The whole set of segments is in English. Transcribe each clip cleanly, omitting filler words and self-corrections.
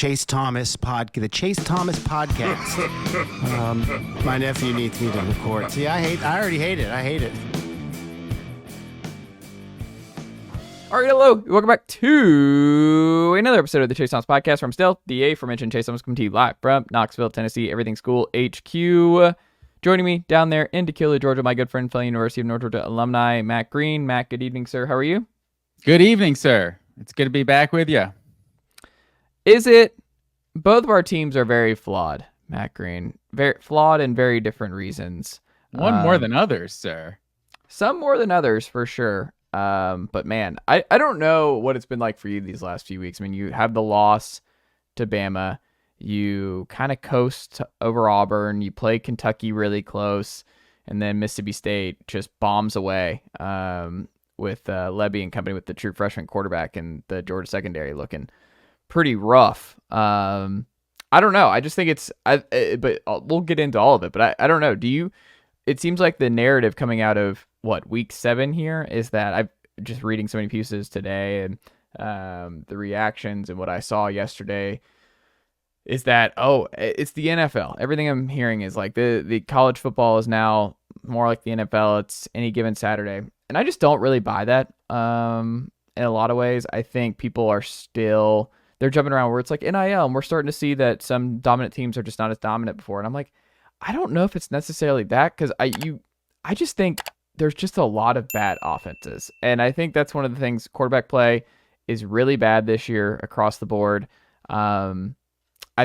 Chase Thomas podcast. My nephew needs me to record. See, I already hate it. I hate it. All right, hello. Welcome back to another episode of the Chase Thomas podcast. From still the aforementioned Chase Thomas coming to you live from Knoxville, Tennessee, Everything School HQ. Joining me down there in Decatur, Georgia, my good friend, fellow University of North Georgia alumni, Matt Green. Matt, good evening, sir. How are you? Good evening, sir. It's good to be back with you. Is it? Both of our teams are very flawed, Matt Green. Very flawed in very different reasons. One more than others, sir. Some more than others, for sure. But man, I don't know what it's been like for you these last few weeks. I mean, you have the loss to Bama. You kind of coast over Auburn. You play Kentucky really close. And then Mississippi State just bombs away with Levy and company with the true freshman quarterback and the Georgia secondary looking pretty rough. I don't know. I just think but we'll get into all of it. But I don't know. It seems like the narrative coming out of week 7 here is that I've just reading so many pieces today and the reactions and what I saw yesterday is that, it's the NFL. Everything I'm hearing is like the college football is now more like the NFL. It's any given Saturday. And I just don't really buy that in a lot of ways. I think people are they're jumping around where it's like NIL, and we're starting to see that some dominant teams are just not as dominant before. And I'm like, I don't know if it's necessarily that, because I just think there's just a lot of bad offenses. And I think that's one of the things. Quarterback play is really bad this year across the board. I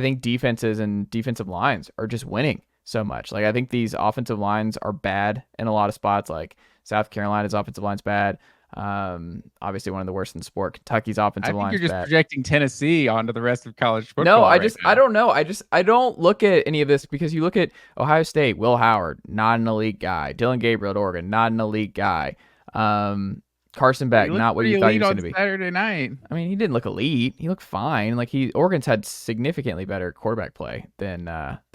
think defenses and defensive lines are just winning so much. Like, I think these offensive lines are bad in a lot of spots. Like South Carolina's offensive line's bad. Obviously one of the worst in the sport. Kentucky's offensive line. You're just projecting Tennessee onto the rest of college football. No, I don't know. I don't look at any of this, because you look at Ohio State, Will Howard, not an elite guy. Dylan Gabriel at Oregon, not an elite guy. Carson Beck, not what you thought he was going to be. Saturday night. I mean, he didn't look elite. He looked fine. Like, Oregon's had significantly better quarterback play than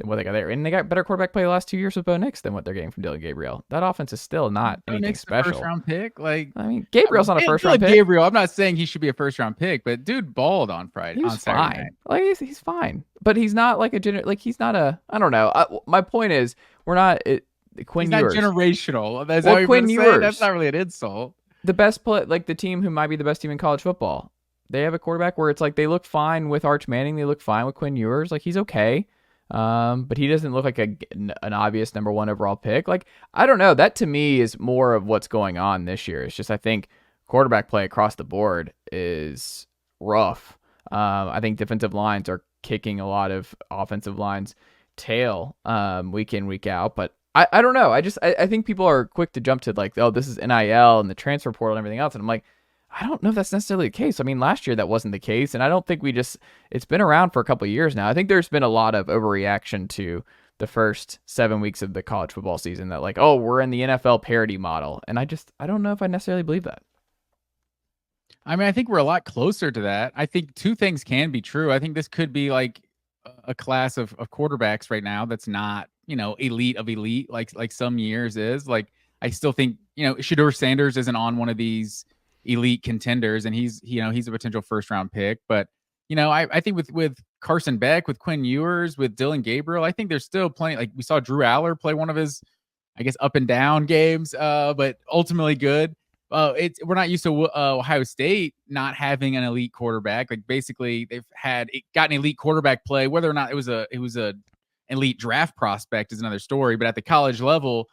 what they got there, and they got better quarterback play the last 2 years with Bo Nix than what they're getting from Dylan Gabriel. That offense is still not anything special. First round pick, Gabriel's not a first round pick. Gabriel, I'm not saying he should be a first round pick, but dude balled on Friday. He was fine. Like, he's fine, but he's not like he's not a. I don't know. My point is, we're not. Quinn Ewers. He's not generational. That's Quinn Ewers. That's not really an insult. The best play, like the team who might be the best team in college football, they have a quarterback where it's like they look fine with Arch Manning, they look fine with Quinn Ewers. Like, he's okay, but he doesn't look like an obvious number 1 overall pick. Like, I don't know. That to me is more of what's going on this year. It's just, I think quarterback play across the board is rough. I think defensive lines are kicking a lot of offensive lines' tail week in, week out, but I don't know. I think people are quick to jump to like, this is NIL and the transfer portal and everything else. And I'm like, I don't know if that's necessarily the case. I mean, last year that wasn't the case. And I don't think it's been around for a couple of years now. I think there's been a lot of overreaction to the first 7 weeks of the college football season that like, we're in the NFL parity model. And I don't know if I necessarily believe that. I mean, I think we're a lot closer to that. I think 2 things can be true. I think this could be like a class of quarterbacks right now that's not, elite of elite, like some years is. Like, I still think, Shedeur Sanders isn't on one of these elite contenders, and he's a potential first round pick. But, I think with Carson Beck, with Quinn Ewers, with Dylan Gabriel, I think there's still plenty. Like, we saw Drew Aller play one of his, I guess, up and down games, but ultimately good. We're not used to Ohio State not having an elite quarterback. Like, basically, they've gotten elite quarterback play. Whether or not it was a elite draft prospect is another story. But at the college level,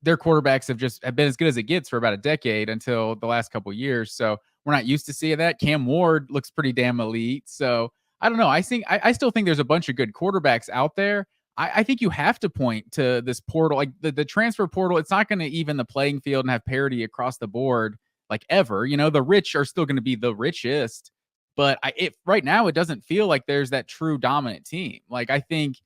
their quarterbacks have been as good as it gets for about a decade until the last couple of years. So we're not used to seeing that. Cam Ward looks pretty damn elite. So I don't know. I still think there's a bunch of good quarterbacks out there. I think you have to point to this portal, like the transfer portal. It's not going to even the playing field and have parity across the board like ever. The rich are still going to be the richest, but right now it doesn't feel like there's that true dominant team. Like, I think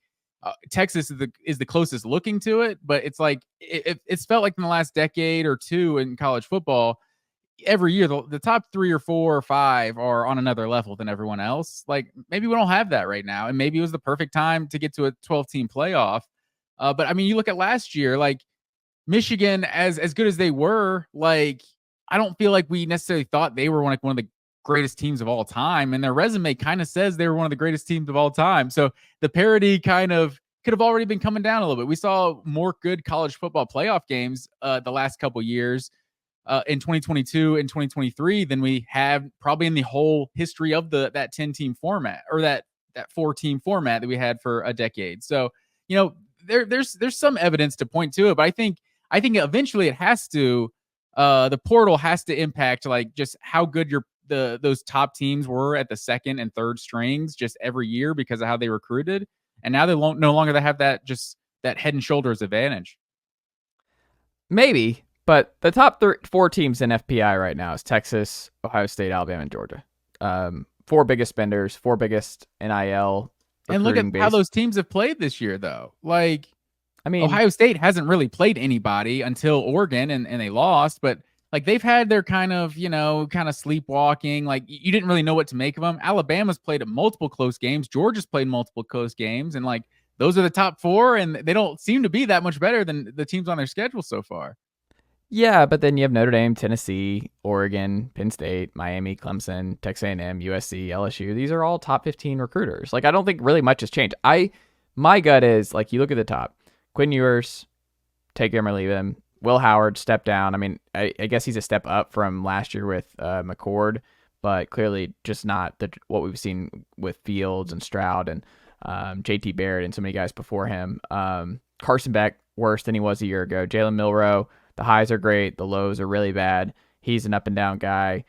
Texas is the closest looking to it, but it's like it's felt like in the last decade or 2 in college football, every year the top 3 or 4 or 5 are on another level than everyone else. Like, maybe we don't have that right now, and maybe it was the perfect time to get to a 12-team playoff. But I mean, you look at last year, like Michigan, as good as they were, like, I don't feel like we necessarily thought they were one of the greatest teams of all time, and their resume kind of says they were one of the greatest teams of all time. So the parity kind of could have already been coming down a little bit. We saw more good college football playoff games the last couple years in 2022 and 2023 than we have probably in the whole history of that 10-team format, or that 4-team format that we had for a decade. So, there's some evidence to point to it, but I think eventually it has to, the portal has to impact like just how good those top teams were at the second and third strings just every year because of how they recruited. And now they won't no longer have that head and shoulders advantage. Maybe, but the top 4 teams in FPI right now is Texas, Ohio State, Alabama, and Georgia. 4 biggest spenders, 4 biggest NIL. And look at how those teams have played this year, though. Like, I mean, Ohio State hasn't really played anybody until Oregon, and they lost, but like they've had their kind of sleepwalking. Like you didn't really know what to make of them. Alabama's played multiple close games. Georgia's played multiple close games, and like those are the top 4, and they don't seem to be that much better than the teams on their schedule so far. Yeah, but then you have Notre Dame, Tennessee, Oregon, Penn State, Miami, Clemson, Texas A&M, USC, LSU. These are all top 15 recruiters. Like I don't think really much has changed. My gut is like you look at the top. Quinn Ewers, take him or leave him. Will Howard, step down. I mean, I guess he's a step up from last year with McCord, but clearly just not what we've seen with Fields and Stroud and JT Barrett and so many guys before him. Carson Beck, worse than he was a year ago. Jalen Milroe, the highs are great. The lows are really bad. He's an up and down guy.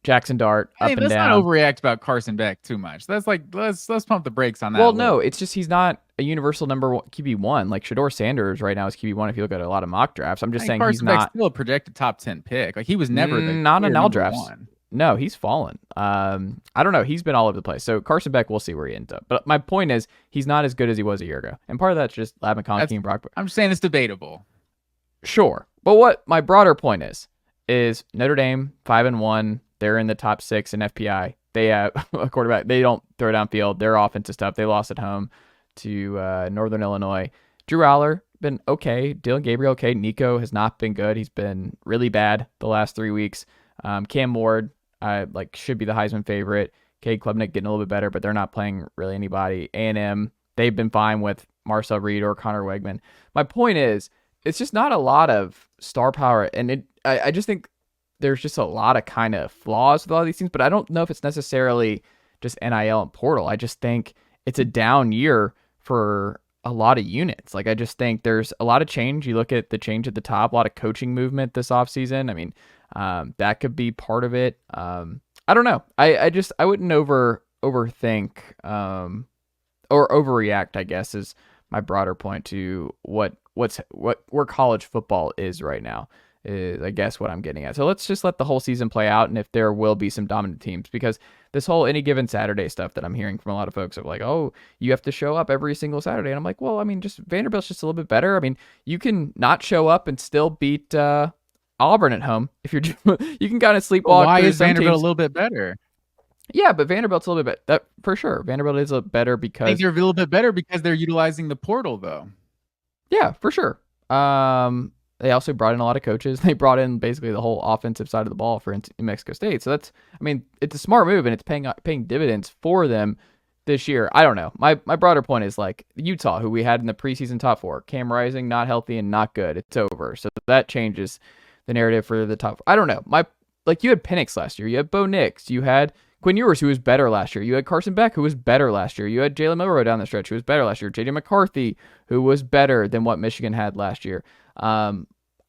Jackson Dart, up and down. Let's not overreact about Carson Beck too much. That's like let's pump the brakes on that. Well, no, it's just he's not a universal number one, QB1. Like Shedeur Sanders right now is QB1 if you look at a lot of mock drafts. I'm just saying Carson he's not Beck's still a projected top 10 pick. Like he was never not in all drafts. One. No, he's fallen. I don't know. He's been all over the place. So Carson Beck, we'll see where he ends up. But my point is he's not as good as he was a year ago. And part of that's just Lab McConkey and Brock. I'm just saying it's debatable. Sure. But what my broader point is Notre Dame 5-1. They're in the top 6 in FPI. They have a quarterback. They don't throw downfield. Their offensive stuff. They lost at home to Northern Illinois. Drew Aller been okay. Dylan Gabriel okay. Nico has not been good. He's been really bad the last 3 weeks. Cam Ward should be the Heisman favorite. Cade Klubnik getting a little bit better, but they're not playing really anybody. A&M, they've been fine with Marcel Reed or Connor Wegman. My point is, it's just not a lot of star power, and I just think there's just a lot of kind of flaws with all these things, but I don't know if it's necessarily just NIL and portal. I just think it's a down year for a lot of units. Like I just think there's a lot of change. You look at the change at the top, a lot of coaching movement this offseason. I mean, that could be part of it. I don't know. I wouldn't overthink or overreact, I guess, is my broader point to where college football is right now. Is I guess what I'm getting at. So let's just let the whole season play out, and if there will be some dominant teams, because this whole any given Saturday stuff that I'm hearing from a lot of folks of like, oh, you have to show up every single Saturday, and I'm like, well, I mean, just Vanderbilt's just a little bit better. I mean, you can not show up and still beat Auburn at home if you're you can kind of sleepwalk. Why is Vanderbilt a little bit better? Yeah, but Vanderbilt's a little bit that for sure. Vanderbilt is a better because I think they're a little bit better because they're utilizing the portal though. Yeah, for sure. They also brought in a lot of coaches. They brought in basically the whole offensive side of the ball for New Mexico State. So that's, I mean, it's a smart move and it's paying dividends for them this year. I don't know. My broader point is like Utah, who we had in the preseason top 4, Cam Rising, not healthy and not good. It's over. So that changes the narrative for the top 4. I don't know. You had Penix last year. You had Bo Nix. You had Quinn Ewers, who was better last year. You had Carson Beck, who was better last year. You had Jalen Milroe down the stretch, who was better last year. J.J. McCarthy, who was better than what Michigan had last year.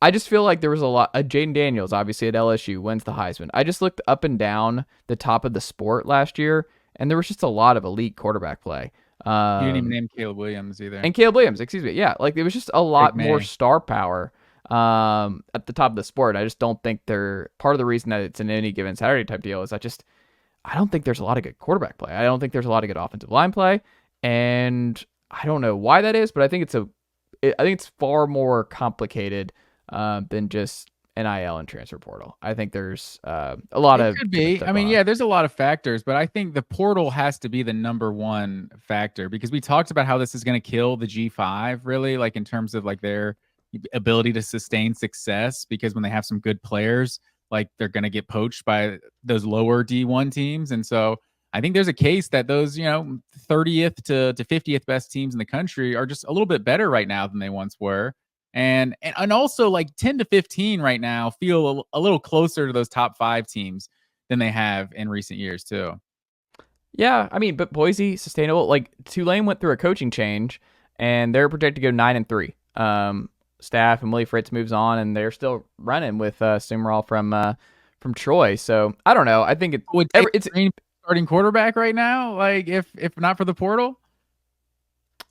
I just feel like there was a lot. Jaden Daniels, obviously at LSU, wins the Heisman. I just looked up and down the top of the sport last year, and there was just a lot of elite quarterback play. You didn't even name Caleb Williams either. And Caleb Williams, excuse me. Yeah, like it was just a lot more star power at the top of the sport. I just don't think they're part of the reason that it's an any given Saturday type deal is I don't think there's a lot of good quarterback play. I don't think there's a lot of good offensive line play, and I don't know why that is, but I think it's far more complicated than just NIL and transfer portal. I think there's a lot of. It could be. I mean, yeah, there's a lot of factors, but I think the portal has to be the number one factor because we talked about how this is going to kill the G5 really, like in terms of like their ability to sustain success because when they have some good players like they're going to get poached by those lower D1 teams. And so I think there's a case that those, 30th to 50th best teams in the country are just a little bit better right now than they once were. And also like 10 to 15 right now feel a little closer to those top 5 teams than they have in recent years too. Yeah, I mean, but Boise, sustainable. Like Tulane went through a coaching change, and they're projected to go 9-3. Staff and Willie Fritz moves on, and they're still running with Summerall from Troy. So I don't know. I think it's starting quarterback right now. Like if not for the portal.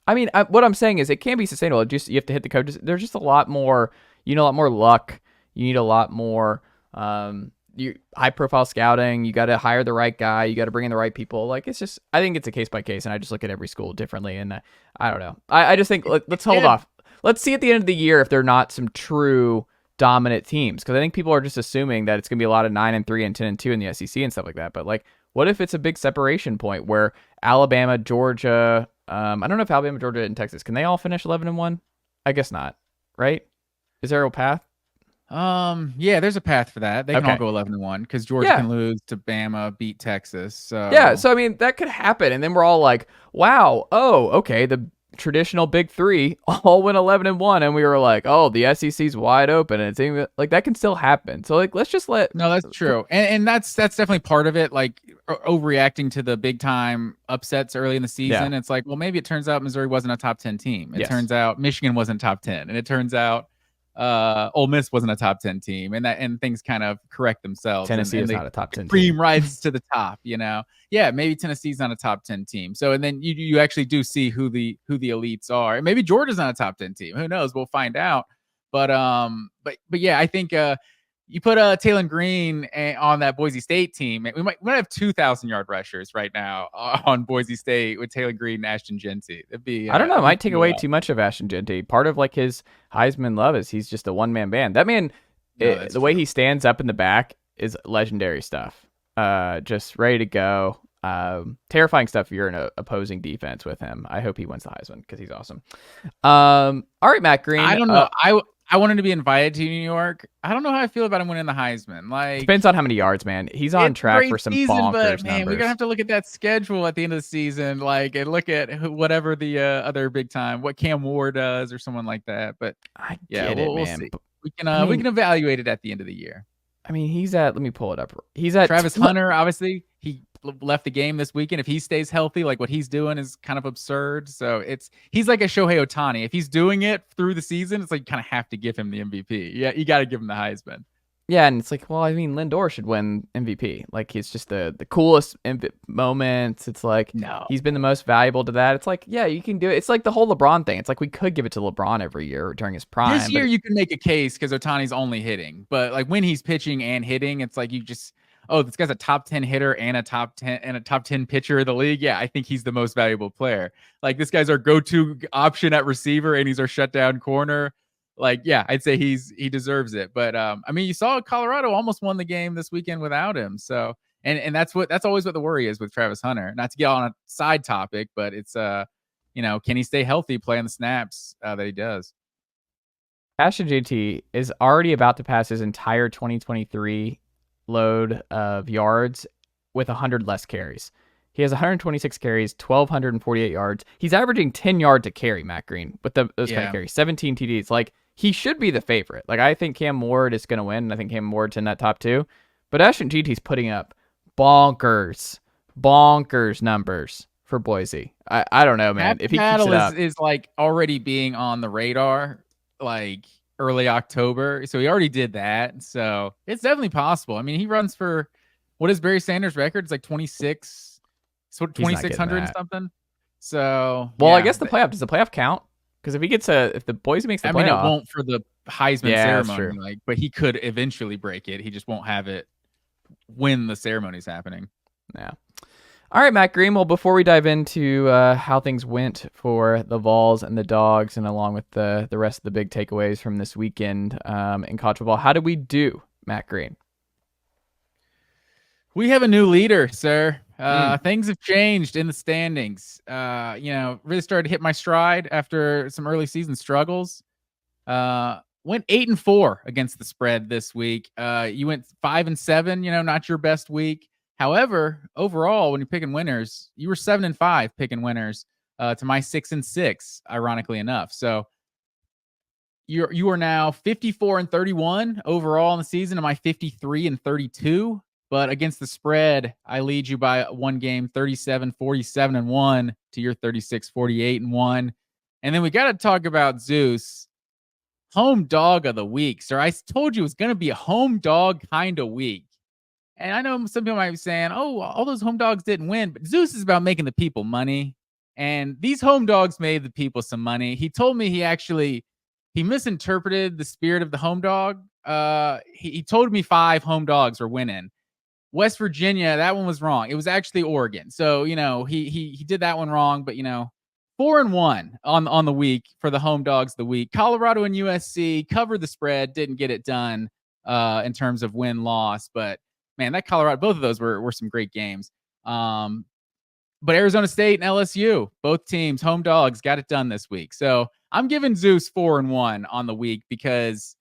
I mean, what I'm saying is it can be sustainable. Just you have to hit the coaches. There's just a lot more. You need a lot more luck. You need a lot more. High profile scouting. You got to hire the right guy. You got to bring in the right people. Like it's just, I think it's a case by case, and I just look at every school differently. And I don't know. I just think let's hold off. Let's see at the end of the year if they're not some true dominant teams, because I think people are just assuming that it's gonna be a lot of 9-3 and 10-2 in the SEC and stuff like that. But like, what if it's a big separation point where Alabama, Georgia, I don't know if Alabama, Georgia, and Texas, can they all finish 11-1? I guess not, right? Is there a path? Yeah, there's a path for that. They can all go 11-1 because Georgia can lose to Bama, beat Texas. So yeah, so I mean that could happen, and then we're all like, wow, oh, okay, the traditional big 3 all went 11-1, and we were like, oh, the SEC's wide open, and it's even like that can still happen. So like, let's just let. No, that's true, and that's definitely part of it. Like overreacting to the big time upsets early in the season. It's like, well, maybe it turns out Missouri wasn't a top 10 team. It turns out Michigan wasn't top 10, and it turns out Ole Miss wasn't a top 10 team, and things kind of correct themselves. Tennessee and is not a top 10 team. Cream Rises to the top, Yeah, maybe Tennessee's not a top 10 team. So, and then you actually do see who the elites are. And maybe Georgia's not a top 10 team. Who knows? We'll find out. But yeah, I think you put Taylor Green on that Boise State team. We might have 2,000-yard rushers right now on Boise State with Taylor Green and Ashton Genty. It'd be I don't know. It might take away too much of Ashton Genty. Part of like his Heisman love is he's just a one-man band. That man, the way he stands up in the back is legendary stuff. Just ready to go. Terrifying stuff if you're in an opposing defense with him. I hope he wins the Heisman because he's awesome. All right, Matt Green. I don't know. I wanted to be invited to New York. I don't know how I feel about him winning the Heisman. Like, depends on how many yards, man. He's on track for some bonkers but, man, numbers. We're gonna have to look at that schedule at the end of the season, like, and look at whatever the other big time, what Cam Ward does, or someone like that. But we'll see. We can evaluate it at the end of the year. I mean, he's at. Let me pull it up. He's at Travis Hunter. Obviously, he left the game this weekend. If he stays healthy, like what he's doing is kind of absurd. So he's like a Shohei Ohtani. If he's doing it through the season, it's like you kind of have to give him the MVP. Yeah, you got to give him the Heisman. Yeah, and it's like, well, I mean, Lindor should win MVP. Like, he's just the coolest moments. It's like, no, he's been the most valuable to that. It's like, yeah, you can do it. It's like the whole LeBron thing. It's like we could give it to LeBron every year during his prime. This year, you can make a case because Ohtani's only hitting, but like when he's pitching and hitting, it's like you just. Oh, this guy's a top 10 hitter and a top 10 pitcher of the league. Yeah, I think he's the most valuable player. Like, this guy's our go-to option at receiver, and he's our shutdown corner. Like, yeah, I'd say he deserves it. But I mean, you saw Colorado almost won the game this weekend without him. So, and that's always what the worry is with Travis Hunter. Not to get on a side topic, but it's can he stay healthy playing the snaps that he does? Ashton JT is already about to pass his entire 2023 load of yards with 100 less carries. He has 126 carries, 1,248 yards. He's averaging 10 yards a carry, Matt Green, with those kind of carries, 17 TDs. Like, he should be the favorite. Like, I think Cam Ward is going to win, and I think Cam Ward's in that top 2. But Ashton GT's putting up bonkers numbers for Boise. I don't know, man. If he keeps it up, is like already being on the radar, like early October. So he already did that. So it's definitely possible. I mean, he runs for, what is Barry Sanders' record? It's like 2,600 and something. So, well, I guess the playoff, does the playoff count? Because if the Boise makes the playoff. I mean, it won't for the Heisman ceremony, like, but he could eventually break it. He just won't have it when the ceremony's happening. Yeah. All right, Matt Green. Well, before we dive into how things went for the Vols and the Dogs, and along with the rest of the big takeaways from this weekend in college football, how did we do, Matt Green? We have a new leader, sir. Things have changed in the standings. Really started to hit my stride after some early season struggles. went 8-4 against the spread this week. You went 5-7, not your best week. However, overall, when you're picking winners, you were 7-5 picking winners to my 6-6, ironically enough. So you are now 54-31 overall in the season, to my 53-32. But against the spread, I lead you by one game, 37-47-1 to your 36-48-1. And then we got to talk about Zeus, home dog of the week. Sir, I told you it was going to be a home dog kind of week. And I know some people might be saying, oh, all those home dogs didn't win. But Zeus is about making the people money. And these home dogs made the people some money. He told me he misinterpreted the spirit of the home dog. He told me 5 home dogs were winning. West Virginia, that one was wrong. It was actually Oregon. So, he did that one wrong, but 4-1 on the week for the home dogs of the week. Colorado and USC covered the spread, didn't get it done in terms of win-loss. But man, that Colorado, both of those were some great games. But Arizona State and LSU, both teams, home dogs, got it done this week. So I'm giving Zeus 4-1 on the week because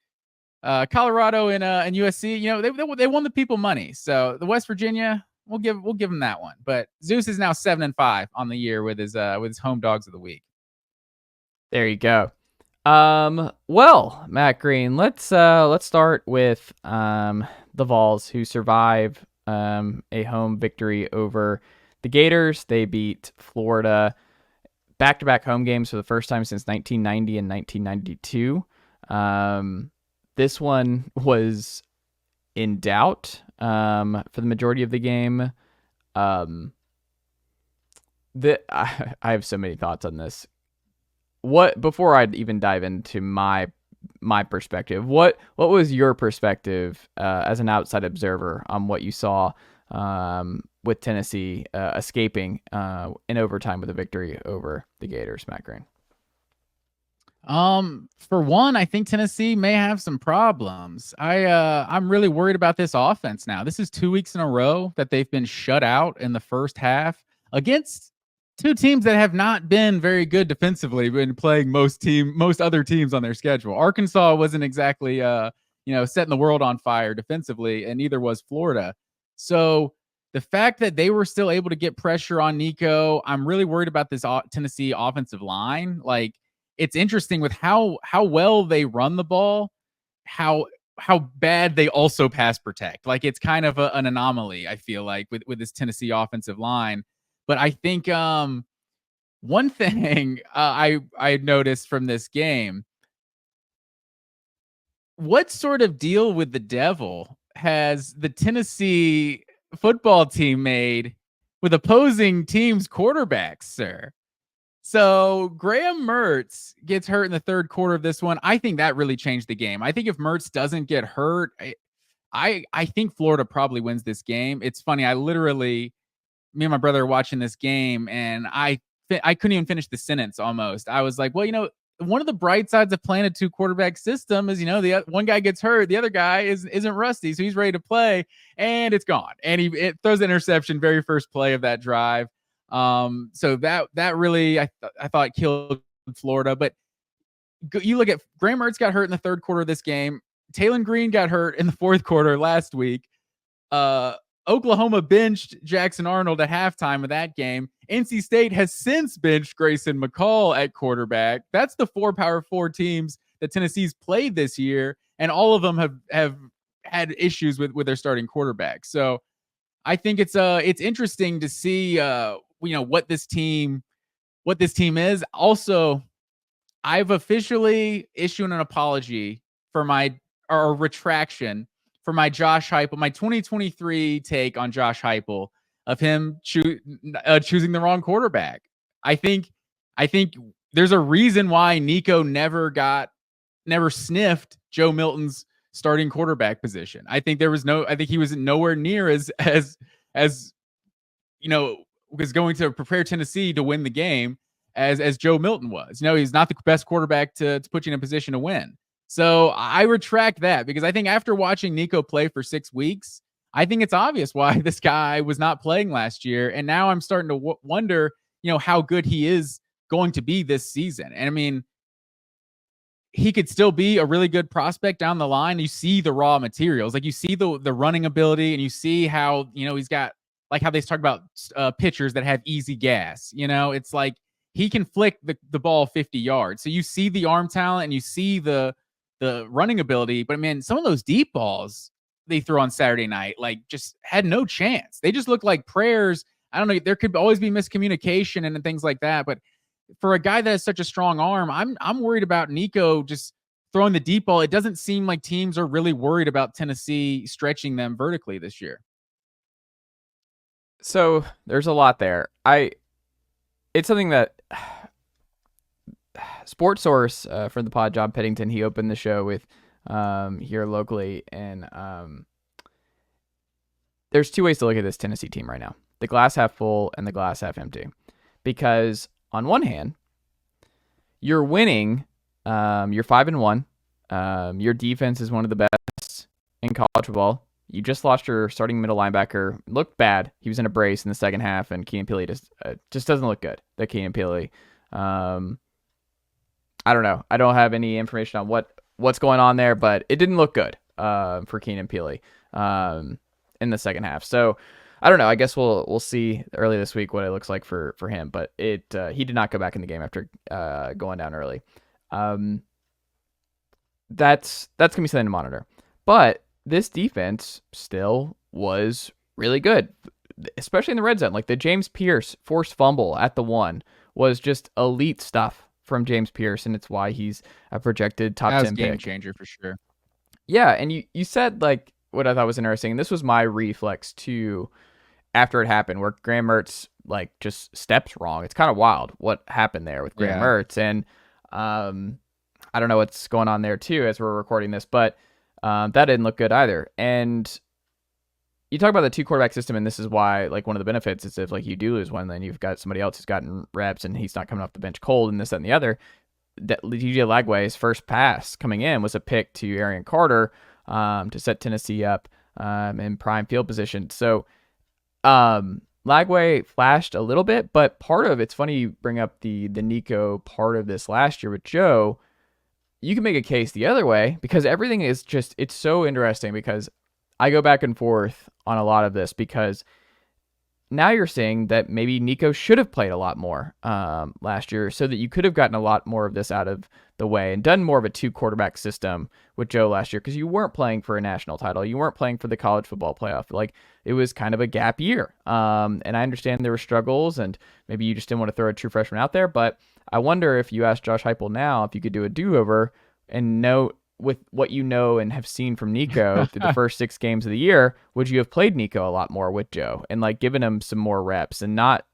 Colorado and USC, they won the people money. So the West Virginia, we'll give them that one. But Zeus is now 7-5 on the year with his home dogs of the week. There you go. Well, Matt Green, let's start with the Vols, who survive a home victory over the Gators. They beat Florida back-to-back home games for the first time since 1990 and 1992. This one was in doubt for the majority of the game. I have so many thoughts on this. Before I even dive into my perspective, what was your perspective as an outside observer on what you saw with Tennessee escaping in overtime with a victory over the Gators, Matt Green? For one, I think Tennessee may have some problems. I'm really worried about this offense now. This is 2 weeks in a row that they've been shut out in the first half against 2 teams that have not been very good defensively, been playing most other teams on their schedule. Arkansas wasn't exactly setting the world on fire defensively, and neither was Florida. So the fact that they were still able to get pressure on Nico, I'm really worried about this Tennessee offensive line. Like, it's interesting with how well they run the ball, how bad they also pass protect. Like, it's kind of an anomaly, I feel like, with this Tennessee offensive line. But I think one thing I noticed from this game, what sort of deal with the devil has the Tennessee football team made with opposing teams' quarterbacks, sir? So Graham Mertz gets hurt in the third quarter of this one. I think that really changed the game. I think if Mertz doesn't get hurt, I think Florida probably wins this game. It's funny. Me and my brother are watching this game, and I couldn't even finish the sentence almost. I was like, well, one of the bright sides of playing a 2-quarterback system is, the one guy gets hurt, the other guy isn't rusty, so he's ready to play, and it's gone. And it throws an interception very first play of that drive. So that really, I thought killed Florida. But you look at Graham Mertz got hurt in the third quarter of this game. Taylon Green got hurt in the fourth quarter last week. Oklahoma benched Jackson Arnold at halftime of that game. NC State has since benched Grayson McCall at quarterback. That's the 4 Power 4 teams that Tennessee's played this year, and all of them have had issues with their starting quarterback. So I think it's interesting to see what this team is. Also, I've officially issued an apology for or retraction for my Josh Heupel, my 2023 take on Josh Heupel of him choosing the wrong quarterback. I think there's a reason why Nico never sniffed Joe Milton's starting quarterback position. I think he was nowhere near as was going to prepare Tennessee to win the game as Joe Milton was. He's not the best quarterback to put you in a position to win. So I retract that, because I think after watching Nico play for 6 weeks, I think it's obvious why this guy was not playing last year. And now I'm starting to wonder, how good he is going to be this season. And I mean, he could still be a really good prospect down the line. You see the raw materials, like you see the running ability, and you see how, he's got, like how they talk about pitchers that have easy gas. It's like he can flick the ball 50 yards. So you see the arm talent and you see the running ability, but man, some of those deep balls they threw on Saturday night, like, just had no chance. They just looked like prayers. I don't know. There could always be miscommunication and things like that, but for a guy that has such a strong arm, I'm worried about Nico just throwing the deep ball. It doesn't seem like teams are really worried about Tennessee stretching them vertically this year. So there's a lot there. It's something that Sports Source from the pod, John Piddington, he opened the show with here locally, and there's two ways to look at this Tennessee team right now: the glass half full and the glass half empty. Because on one hand, you're winning, you're 5-1. Your defense is one of the best in college football. You just lost your starting middle linebacker. Looked bad. He was in a brace in the second half, and Keenan Pili just doesn't look good. That Keenan Pili. I don't know. I don't have any information on what's going on there, but it didn't look good for Keenan Pili in the second half. So I don't know. I guess we'll see early this week what it looks like for him. But he did not go back in the game after going down early. That's gonna be something to monitor. But this defense still was really good, especially in the red zone. Like the James Pierce forced fumble at the 1 was just elite stuff from James Pierce, and it's why he's a projected top 10 game pick. Changer for sure. Yeah, and you said, like, what I thought was interesting, and this was my reflex too after it happened, where Graham Mertz like just steps wrong. It's kind of wild what happened there with Graham Mertz, and I don't know what's going on there too as we're recording this, but that didn't look good either. And you talk about the 2-quarterback system, and this is why, like, one of the benefits is if, like, you do lose one, then you've got somebody else who's gotten reps and he's not coming off the bench cold and this, that, and the other. DJ Lagway's first pass coming in was a pick to Arian Carter to set Tennessee up in prime field position. So Lagway flashed a little bit, but part of it's funny you bring up the Nico part of this last year with Joe. You can make a case the other way, because everything is just, it's so interesting, because I go back and forth on a lot of this, because now you're saying that maybe Nico should have played a lot more last year, so that you could have gotten a lot more of this out of the way and done more of a 2-quarterback system with Joe last year, because you weren't playing for a national title. You weren't playing for the college football playoff. Like, it was kind of a gap year. And I understand there were struggles, and maybe you just didn't want to throw a true freshman out there, but I wonder if you ask Josh Heupel now if you could do a do-over and know with what you know and have seen from Nico through the first 6 games of the year, would you have played Nico a lot more with Joe and, like, given him some more reps and not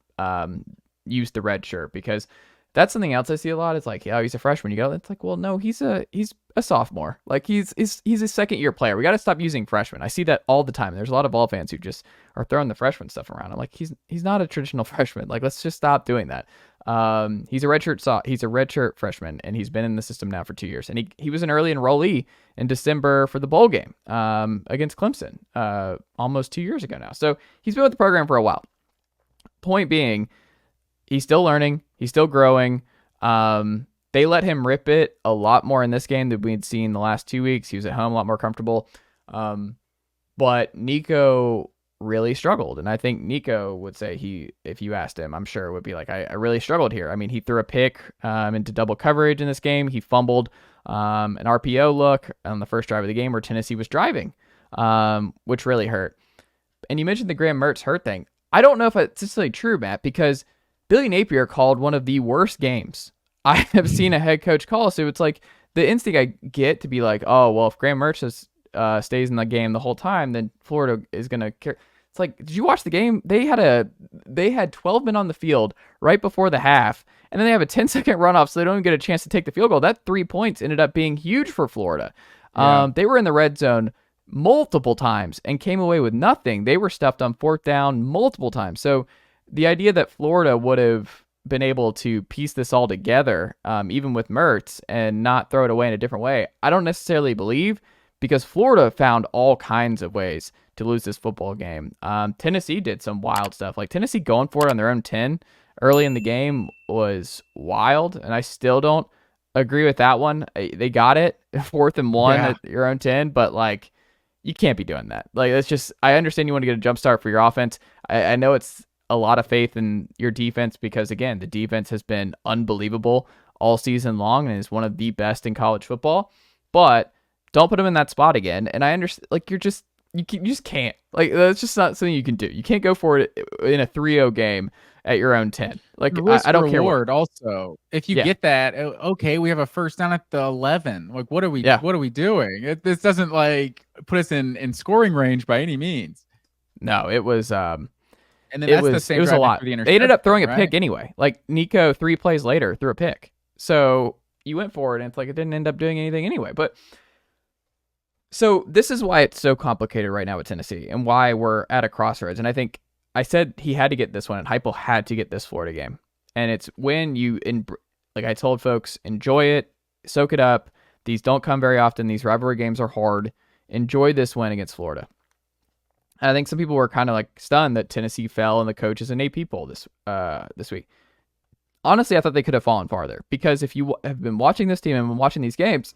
use the red shirt? Because that's something else I see a lot. It's like, yeah, he's a freshman. You go, it's like, well, no, he's a sophomore. Like, he's a second-year player. We got to stop using freshmen. I see that all the time. There's a lot of ball fans who just are throwing the freshman stuff around. I'm like, he's not a traditional freshman. Like, let's just stop doing that. He's a redshirt freshman, and he's been in the system now for 2 years. And he was an early enrollee in December for the bowl game against Clemson almost 2 years ago now. So he's been with the program for a while. Point being, he's still learning. He's still growing. They let him rip it a lot more in this game than we'd seen the last 2 weeks. He was at home, a lot more comfortable. But Nico really struggled. And I think Nico would say if you asked him, I'm sure would be like, I really struggled here. I mean, he threw a pick into double coverage in this game. He fumbled an RPO look on the first drive of the game where Tennessee was driving, which really hurt. And you mentioned the Graham Mertz hurt thing. I don't know if it's necessarily true, Matt, because Billy Napier called one of the worst games I have seen a head coach call. So it's like the instinct I get to be like, oh, well, if Graham Mertz stays in the game the whole time, then Florida is going to care. It's like, did you watch the game? They had 12 men on the field right before the half, and then they have a 10-second runoff, so they don't even get a chance to take the field goal. That 3 points ended up being huge for Florida. Yeah. They were in the red zone multiple times and came away with nothing. They were stuffed on 4th down multiple times. So the idea that Florida would have been able to piece this all together, even with Mertz, and not throw it away in a different way, I don't necessarily believe, because Florida found all kinds of ways to lose this football game. Tennessee did some wild stuff. Like, Tennessee going for it on their own 10 early in the game was wild, and I still don't agree with that one. They got it 4th and 1 Yeah. at your own 10, but like you can't be doing that. Like that's just, I understand you want to get a jump start for your offense. I know it's a lot of faith in your defense because again, the defense has been unbelievable all season long and is one of the best in college football, but don't put them in that spot again. And I understand, like you just can't, like that's just not something you can do. You can't go for it in a 3-0 game at your own 10. Like I don't care what. Also, if you get that, okay, we have a first down at the 11. Like what are we doing? This doesn't like put us in scoring range by any means. No, it was and then that's the same. It was a lot. They ended up throwing a pick anyway. Like Nico 3 plays later threw a pick. So you went for it, and it's like it didn't end up doing anything anyway. But so this is why it's so complicated right now with Tennessee and why we're at a crossroads. And I think I said he had to get this one, and Heupel had to get this Florida game. And it's when you, like I told folks, enjoy it, soak it up. These don't come very often. These rivalry games are hard. Enjoy this win against Florida. And I think some people were kind of like stunned that Tennessee fell in the coaches and AP poll this week. Honestly, I thought they could have fallen farther because if you have been watching this team and been watching these games,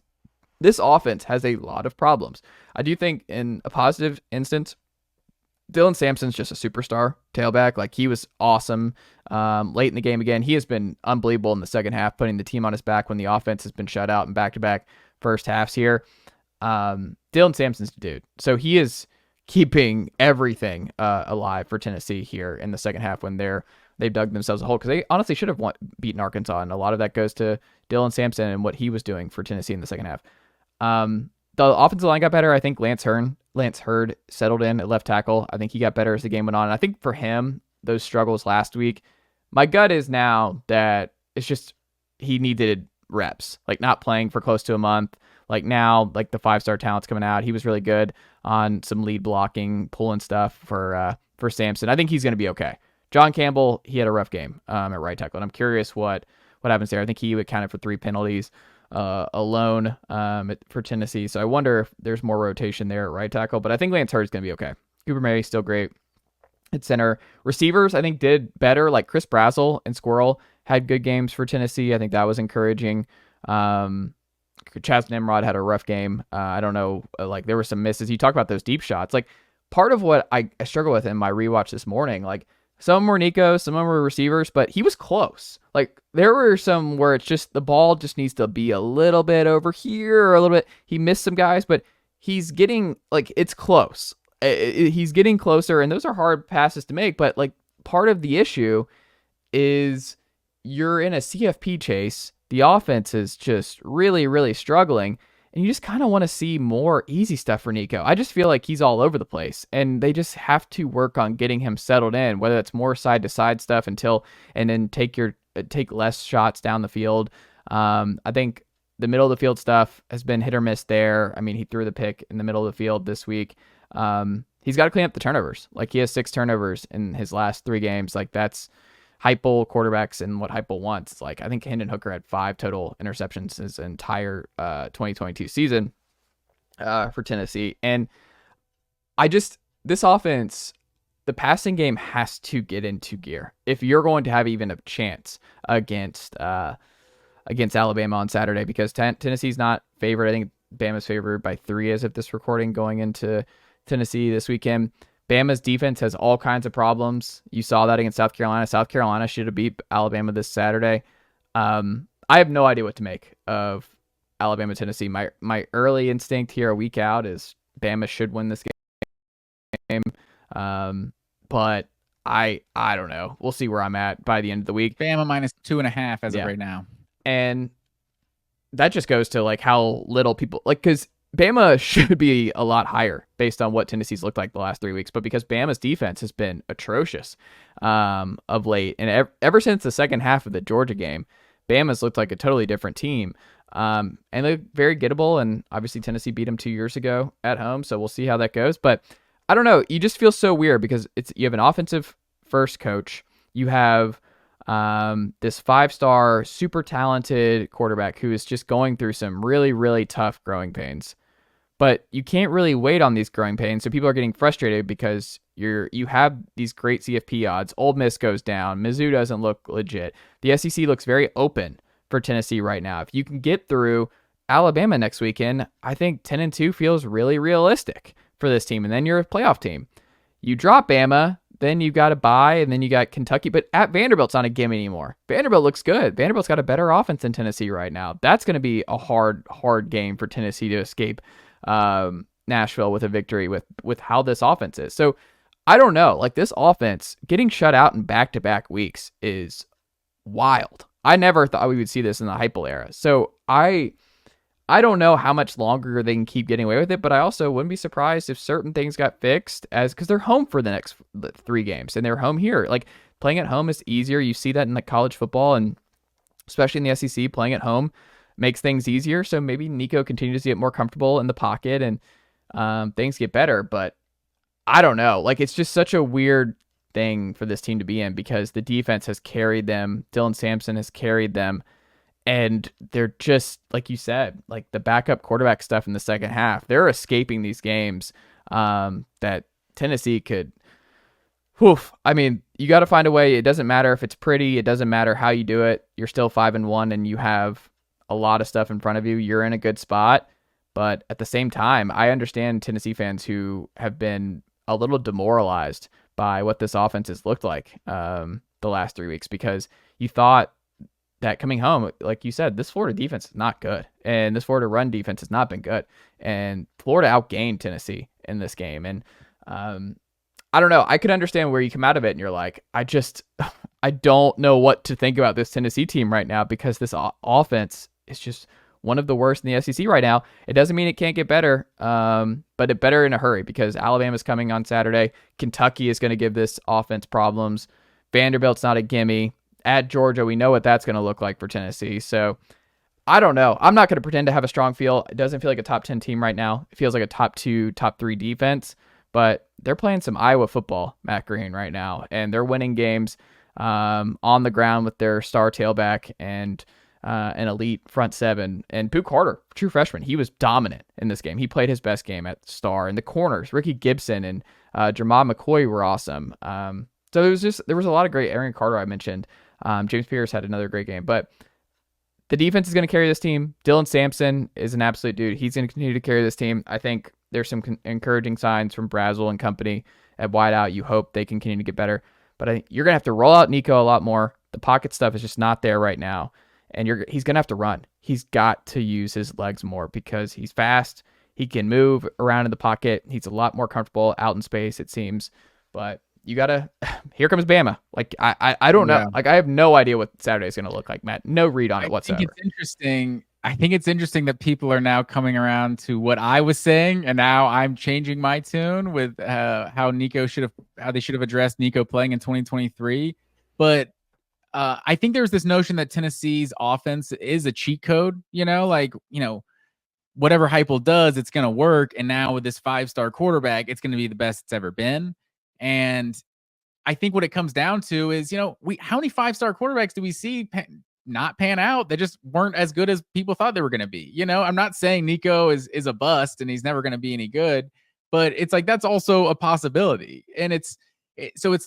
this offense has a lot of problems. I do think in a positive instance, Dylan Sampson's just a superstar tailback. Like he was awesome late in the game again. He has been unbelievable in the second half, putting the team on his back when the offense has been shut out in back-to-back first halves here. Dylan Sampson's the dude. So he is keeping everything alive for Tennessee here in the second half when they've dug themselves a hole because they honestly should have beaten Arkansas, and a lot of that goes to Dylan Sampson and what he was doing for Tennessee in the second half. The offensive line got better. I think Lance Hurd settled in at left tackle. I think he got better as the game went on. And I think for him, those struggles last week, my gut is now that it's just he needed reps, like not playing for close to a month. Like now, like the 5-star talent's coming out. He was really good on some lead blocking, pulling stuff for Sampson. I think he's going to be okay. John Campbell, he had a rough game at right tackle, and I'm curious what happens there. I think he accounted for 3 penalties alone for Tennessee, so I wonder if there's more rotation there at right tackle, but I think Lance Hurd is going to be okay. Cooper Mary's still great at center. Receivers, I think, did better, like Chris Brazzell and Squirrel had good games for Tennessee. I think that was encouraging. Chaz Nimrod had a rough game. I don't know, like there were some misses. You talk about those deep shots. Like part of what I struggle with in my rewatch this morning, like some were Nico, some of them were receivers, but he was close. Like there were some where it's just the ball just needs to be a little bit over here or a little bit. He missed some guys, but he's getting like it's close. He's getting closer, and those are hard passes to make. But like part of the issue is you're in a CFP chase. The offense is just really, really struggling, and you just kind of want to see more easy stuff for Nico. I just feel like he's all over the place, and they just have to work on getting him settled in, whether it's more side-to-side stuff and then take less shots down the field. I think the middle of the field stuff has been hit or miss there. I mean, he threw the pick in the middle of the field this week. He's got to clean up the turnovers. Like he has 6 turnovers in his last 3 games. Like that's Heupel quarterbacks and what Heupel wants. Like I think Hendon Hooker had 5 total interceptions his entire 2022 season for Tennessee. And this offense, the passing game has to get into gear if you're going to have even a chance against Alabama on Saturday, because Tennessee's not favored. I think Bama's favored by 3 as of this recording going into Tennessee this weekend. Bama's defense has all kinds of problems. You saw that against South Carolina. South Carolina should have beat Alabama this Saturday. I have no idea what to make of Alabama, Tennessee. My early instinct here a week out is Bama should win this game. But I don't know. We'll see where I'm at by the end of the week. Bama minus 2.5 as of right now. And that just goes to like how little people like, because Bama should be a lot higher based on what Tennessee's looked like the last 3 weeks, but because Bama's defense has been atrocious of late, and ever since the second half of the Georgia game, Bama's looked like a totally different team, and they're very gettable, and obviously Tennessee beat them 2 years ago at home, so we'll see how that goes. But I don't know, you just feel so weird because you have an offensive first coach, you have this 5-star super talented quarterback who is just going through some really, really tough growing pains. But you can't really wait on these growing pains, so people are getting frustrated because you have these great CFP odds. Ole Miss goes down. Mizzou doesn't look legit. The SEC looks very open for Tennessee right now. If you can get through Alabama next weekend, I think 10-2 feels really realistic for this team. And then you're a playoff team. You drop Bama, then you've got a bye, and then you got Kentucky. But at Vanderbilt's not a gimme anymore. Vanderbilt looks good. Vanderbilt's got a better offense than Tennessee right now. That's going to be a hard game for Tennessee to escape Nashville with a victory with how this offense is. So I don't know. Like, this offense getting shut out in back-to-back weeks is wild. I never thought we would see this in the Heupel era. So I don't know how much longer they can keep getting away with it, but I also wouldn't be surprised if certain things got fixed because they're home for the next 3 games and they're home here. Like, playing at home is easier. You see that in like college football, and especially in the SEC, playing at home makes things easier. So maybe Nico continues to get more comfortable in the pocket and things get better, but I don't know. Like, it's just such a weird thing for this team to be in because the defense has carried them. Dylan Sampson has carried them. And they're just, like you said, like the backup quarterback stuff in the second half, they're escaping these games that Tennessee could. I mean, you got to find a way. It doesn't matter if it's pretty. It doesn't matter how you do it. You're still 5-1 and you have a lot of stuff in front of you. You're in a good spot. But at the same time, I understand Tennessee fans who have been a little demoralized by what this offense has looked like the last 3 weeks because you thought that coming home, like you said, this Florida defense is not good. And this Florida run defense has not been good. And Florida outgained Tennessee in this game. And I don't know. I could understand where you come out of it and you're like, I don't know what to think about this Tennessee team right now because this offense is just one of the worst in the SEC right now. It doesn't mean it can't get better, but it better in a hurry because Alabama's coming on Saturday. Kentucky is going to give this offense problems. Vanderbilt's not a gimme. At Georgia, we know what that's going to look like for Tennessee. So I don't know. I'm not going to pretend to have a strong feel. It doesn't feel like a top 10 team right now. It feels like a top 2, top 3 defense, but they're playing some Iowa football, Matt Green, right now, and they're winning games on the ground with their star tailback and an elite front seven. And Boot Carter, true freshman, he was dominant in this game. He played his best game at star. And the corners, Ricky Gibson and Jermod McCoy were awesome. So there was a lot of great. Aaron Carter I mentioned. James Pierce had another great game, but the defense is going to carry this team. Dylan Sampson is an absolute dude. He's going to continue to carry this team. I think there's some encouraging signs from Brazel and company at wideout. You hope they can continue to get better, but I think you're going to have to roll out Nico a lot more. The pocket stuff is just not there right now, and he's going to have to run. He's got to use his legs more because he's fast. He can move around in the pocket. He's a lot more comfortable out in space, it seems, but you gotta. Here comes Bama. Like I don't know. Like I have no idea what Saturday is gonna look like, Matt. No read on it whatsoever. I think it's interesting that people are now coming around to what I was saying, and now I'm changing my tune with how they should have addressed Nico playing in 2023. But I think there's this notion that Tennessee's offense is a cheat code. Whatever Heupel does, it's gonna work. And now with this 5-star quarterback, it's gonna be the best it's ever been. And I think what it comes down to is, how many 5-star quarterbacks do we see not pan out? They just weren't as good as people thought they were going to be. I'm not saying Nico is a bust and he's never going to be any good, but it's like that's also a possibility. And it's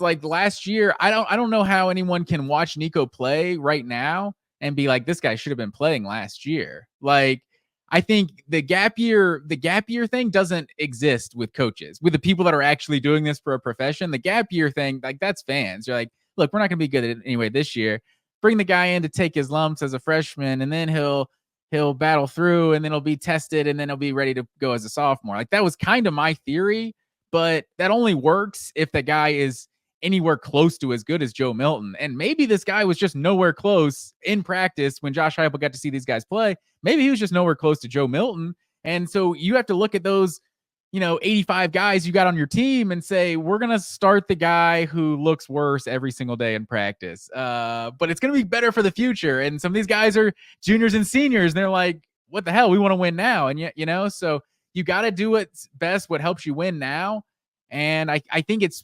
like last year, I don't know how anyone can watch Nico play right now and be like, this guy should have been playing last year. Like, I think the gap year thing doesn't exist with coaches, with the people that are actually doing this for a profession. The gap year thing, like that's fans. You're like, look, we're not going to be good at it anyway this year. Bring the guy in to take his lumps as a freshman, and then he'll battle through, and then he'll be tested, and then he'll be ready to go as a sophomore. Like that was kind of my theory, but that only works if the guy is anywhere close to as good as Joe Milton. And maybe this guy was just nowhere close in practice when Josh Heupel got to see these guys play. Maybe he was just nowhere close to Joe Milton. And so you have to look at those, 85 guys you got on your team and say, we're going to start the guy who looks worse every single day in practice. But it's going to be better for the future. And some of these guys are juniors and seniors. And they're like, what the hell? We want to win now. And yet, so you got to do what's best, what helps you win now. And I think it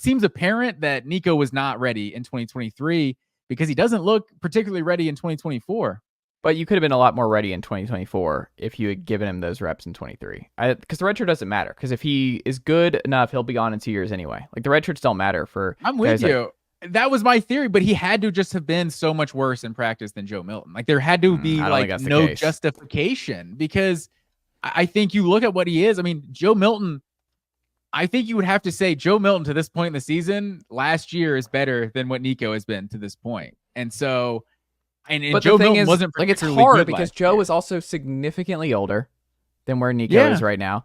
seems apparent that Nico was not ready in 2023 because he doesn't look particularly ready in 2024. But you could have been a lot more ready in 2024 if you had given him those reps in 23. Because the redshirt doesn't matter. Because if he is good enough, he'll be on in 2 years anyway. Like the redshirts don't matter for. I'm with you. that was my theory, but he had to just have been so much worse in practice than Joe Milton. Like there had to be like no justification, because I think you look at what he is. I mean, Joe Milton, I think you would have to say Joe Milton to this point in the season last year is better than what Nico has been to this point. And so, and Joe Milton wasn't like, it's hard because Joe was also significantly older than where Nico is right now.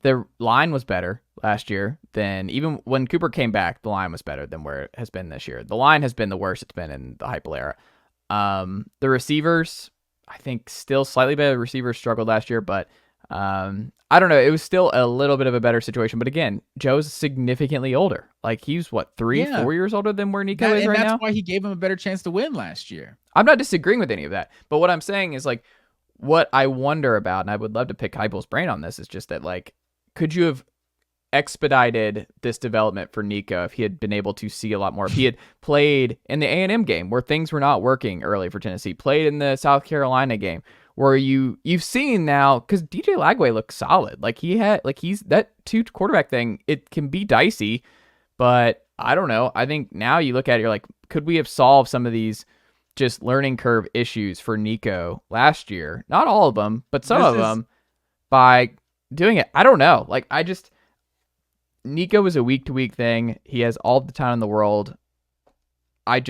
The line was better last year than, even when Cooper came back, the line was better than where it has been this year. The line has been the worst it's been in the Heupel era. The receivers, I think still slightly better. Receivers struggled last year, but I don't know. It was still a little bit of a better situation. But again, Joe's significantly older. Like he's what, 4 years older than where Nico is right now? That's why he gave him a better chance to win last year. I'm not disagreeing with any of that. But what I'm saying is like, what I wonder about, and I would love to pick Heupel's brain on this, is just that like, could you have expedited this development for Nico if he had been able to see a lot more? If he had played in the A&M game where things were not working early for Tennessee, played in the South Carolina game where you've seen now, because DJ Lagway looks solid. Like he's that 2 quarterback thing. It can be dicey, but I don't know. I think now you look at it, you're like, could we have solved some of these just learning curve issues for Nico last year? Not all of them, but some of them by doing it. I don't know. Like Nico is a week-to-week thing. He has all the time in the world. I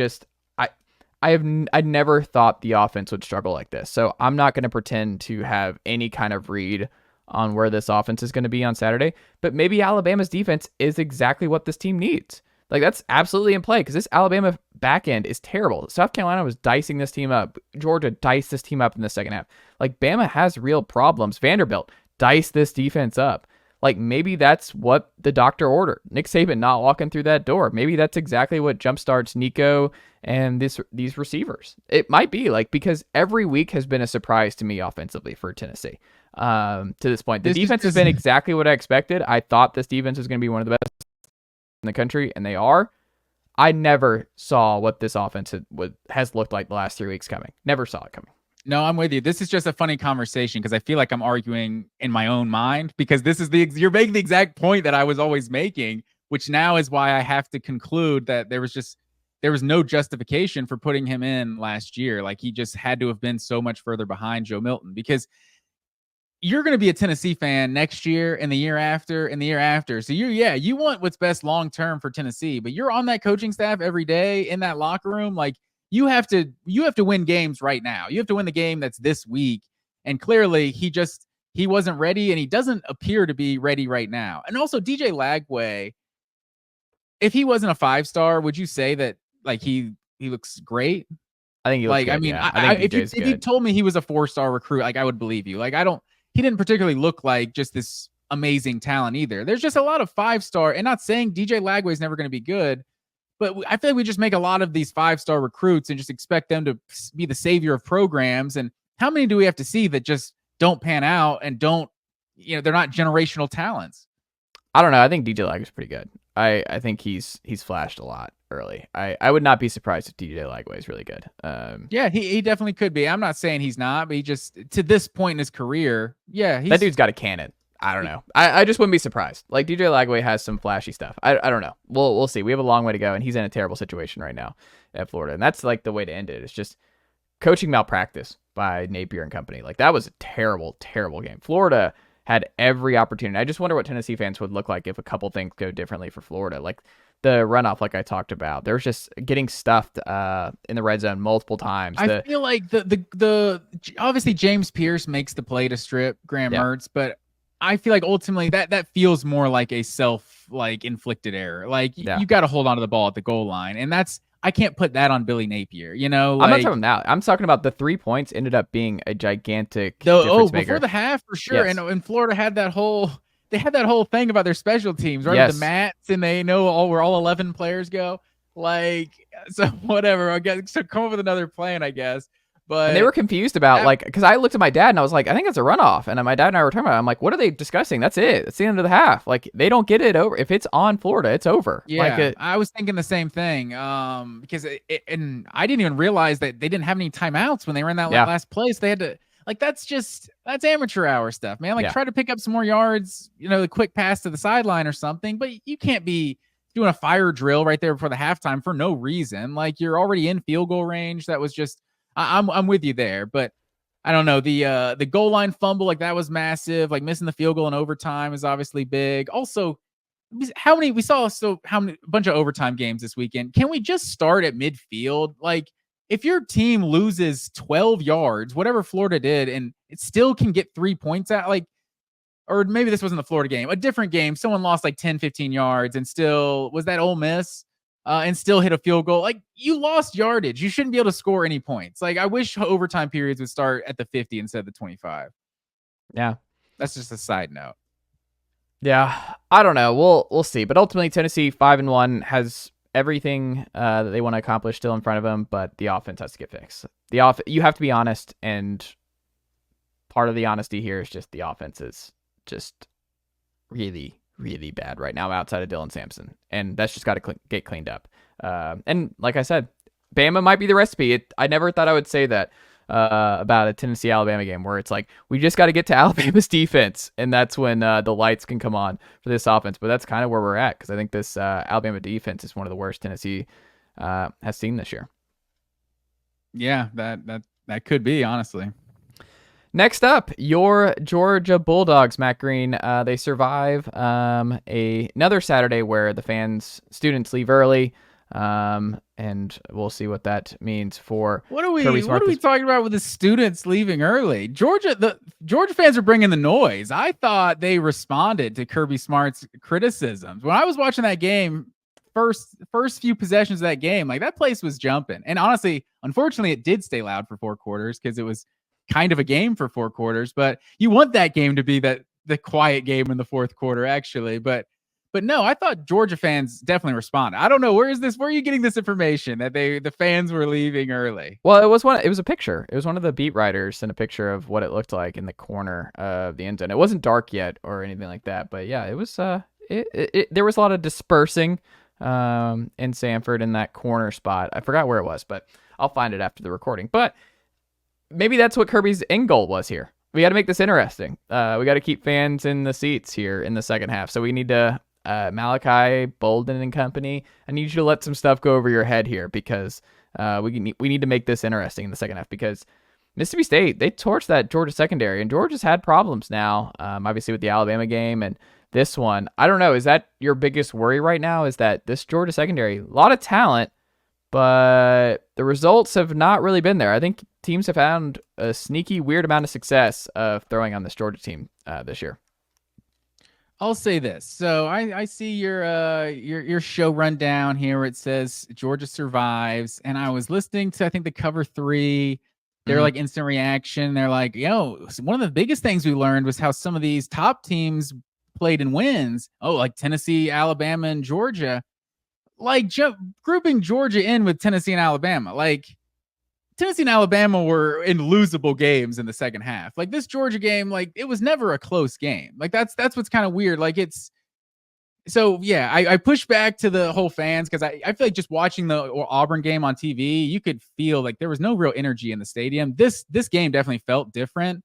never thought the offense would struggle like this. So I'm not going to pretend to have any kind of read on where this offense is going to be on Saturday. But maybe Alabama's defense is exactly what this team needs. Like that's absolutely in play because this Alabama back end is terrible. South Carolina was dicing this team up. Georgia diced this team up in the second half. Like Bama has real problems. Vanderbilt diced this defense up. Like maybe that's what the doctor ordered. Nick Saban not walking through that door. Maybe that's exactly what jumpstarts Nico and these receivers. It might be like, because every week has been a surprise to me offensively for Tennessee. To this point, the defense has been exactly what I expected. I thought this defense was going to be one of the best in the country, and they are. I never saw what this offense has looked like the last 3 weeks coming. Never saw it coming. No, I'm with you. This is just a funny conversation because I feel like I'm arguing in my own mind, because this is you're making the exact point that I was always making, which now is why I have to conclude that there was no justification for putting him in last year. Like he just had to have been so much further behind Joe Milton, because you're going to be a Tennessee fan next year and the year after and the year after. So you want what's best long-term for Tennessee, but you're on that coaching staff every day in that locker room. Like, you have to win games right now. You have to win the game that's this week. And clearly he wasn't ready, and he doesn't appear to be ready right now. And also DJ Lagway, if he wasn't a 5-star, would you say that like he looks great? I think he looks good. I mean, I think if you told me he was a 4-star recruit, like I would believe you. Like he didn't particularly look like just this amazing talent either. There's just a lot of 5-star, and not saying DJ Lagway is never going to be good, but I feel like we just make a lot of these 5-star recruits and just expect them to be the savior of programs. And how many do we have to see that just don't pan out and they're not generational talents? I don't know. I think DJ Lagway is pretty good. I think he's flashed a lot early. I would not be surprised if DJ Lagway is really good. Yeah, he definitely could be. I'm not saying he's not, but he just, to this point in his career, that dude's got a cannon. I don't know. I just wouldn't be surprised. Like DJ Lagway has some flashy stuff. I don't know. We'll see. We have a long way to go, and he's in a terrible situation right now at Florida. And that's like the way to end it. It's just coaching malpractice by Napier and company. Like that was a terrible, terrible game. Florida had every opportunity. I just wonder what Tennessee fans would look like if a couple things go differently for Florida. Like the runoff, like I talked about, there's just getting stuffed in the red zone multiple times. I feel like the obviously James Pierce makes the play to strip Graham Mertz, but I feel like ultimately that feels more like a inflicted error. Like you got to hold on to the ball at the goal line, and I can't put that on Billy Napier. I'm not talking about now. I'm talking about the 3 points ended up being a gigantic difference maker. Before the half for sure. Yes. And Florida had that whole thing about their special teams, right? Yes. The mats, and they know where all 11 players go. Like, so whatever. I guess so. Come up with another plan, I guess. But they were confused about because I looked at my dad and I was like, I think it's a runoff. And my dad and I were talking about it. I'm like, what are they discussing? That's it. It's the end of the half. Like they don't get it over. If it's on Florida, it's over. Yeah, I was thinking the same thing. Because and I didn't even realize that they didn't have any timeouts when they were in that last place. They had to that's amateur hour stuff, man. Try to pick up some more yards. The quick pass to the sideline or something. But you can't be doing a fire drill right there before the halftime for no reason. Like, you're already in field goal range. That was just, I'm with you there, but I don't know. The goal line fumble, like, that was massive. Like, missing the field goal in overtime is obviously big. Also, how many bunch of overtime games this weekend? Can we just start at midfield? Like, if your team loses 12 yards, whatever Florida did, and it still can get 3 points out, like, or maybe this wasn't the Florida game, a different game, someone lost like 10, 15 yards and still, was that Ole Miss? And still hit a field goal. Like, you lost yardage. You shouldn't be able to score any points. Like, I wish overtime periods would start at the 50 instead of the 25. Yeah. That's just a side note. Yeah, I don't know. We'll see. But ultimately, Tennessee 5-1 has everything that they want to accomplish still in front of them, but the offense has to get fixed. You have to be honest, and part of the honesty here is just the offense is just really, really bad right now outside of Dylan Sampson, and that's just got to get cleaned up. And like I said, Bama might be the recipe. I never thought I would say that about a Tennessee-Alabama game, where it's like, we just got to get to Alabama's defense, and that's when the lights can come on for this offense. But that's kind of where we're at, because I think this Alabama defense is one of the worst Tennessee has seen this year. Yeah, that could be, honestly. Next up, your Georgia Bulldogs, Matt Green. They survive another Saturday where the students leave early. And we'll see what that means for Kirby Smart. What are we talking about with the students leaving early? The Georgia fans are bringing the noise. I thought they responded to Kirby Smart's criticisms. When I was watching that game, first few possessions of that game, like, that place was jumping. And honestly, unfortunately, it did stay loud for 4 quarters because it was kind of a game for 4 quarters. But you want that game to be the quiet game in the 4th quarter, actually. But no, I thought Georgia fans definitely responded. I don't know. Where are you getting this information that the fans were leaving early? Well, it was a picture. It was one of the beat writers sent a picture of what it looked like in the corner of the end zone. It wasn't dark yet or anything like that, but yeah, it was, there was a lot of dispersing, in Sanford in that corner spot. I forgot where it was, but I'll find it after the recording. But maybe that's what Kirby's end goal was here. We got to make this interesting. We got to keep fans in the seats here in the second half. So we need to, Malachi, Bolden and company, I need you to let some stuff go over your head here, because we need to make this interesting in the second half, because Mississippi State, they torched that Georgia secondary, and Georgia's had problems now, obviously with the Alabama game and this one. I don't know. Is that your biggest worry right now, is that this Georgia secondary, a lot of talent, but the results have not really been there? I think teams have found a sneaky, weird amount of success of throwing on this Georgia team this year. I'll say this. So I see your show rundown here where it says Georgia survives, and I was listening to, I think, the Cover 3. They're like instant reaction. They're like, one of the biggest things we learned was how some of these top teams played in wins. Oh, like Tennessee, Alabama, and Georgia. Like, grouping Georgia in with Tennessee and Alabama. Like, Tennessee and Alabama were in losable games in the second half. Like, this Georgia game, like, it was never a close game. Like, that's what's kind of weird. Like, it's so, yeah, I push back to the whole fans, because I feel like just watching the Auburn game on TV, you could feel like there was no real energy in the stadium. This game definitely felt different.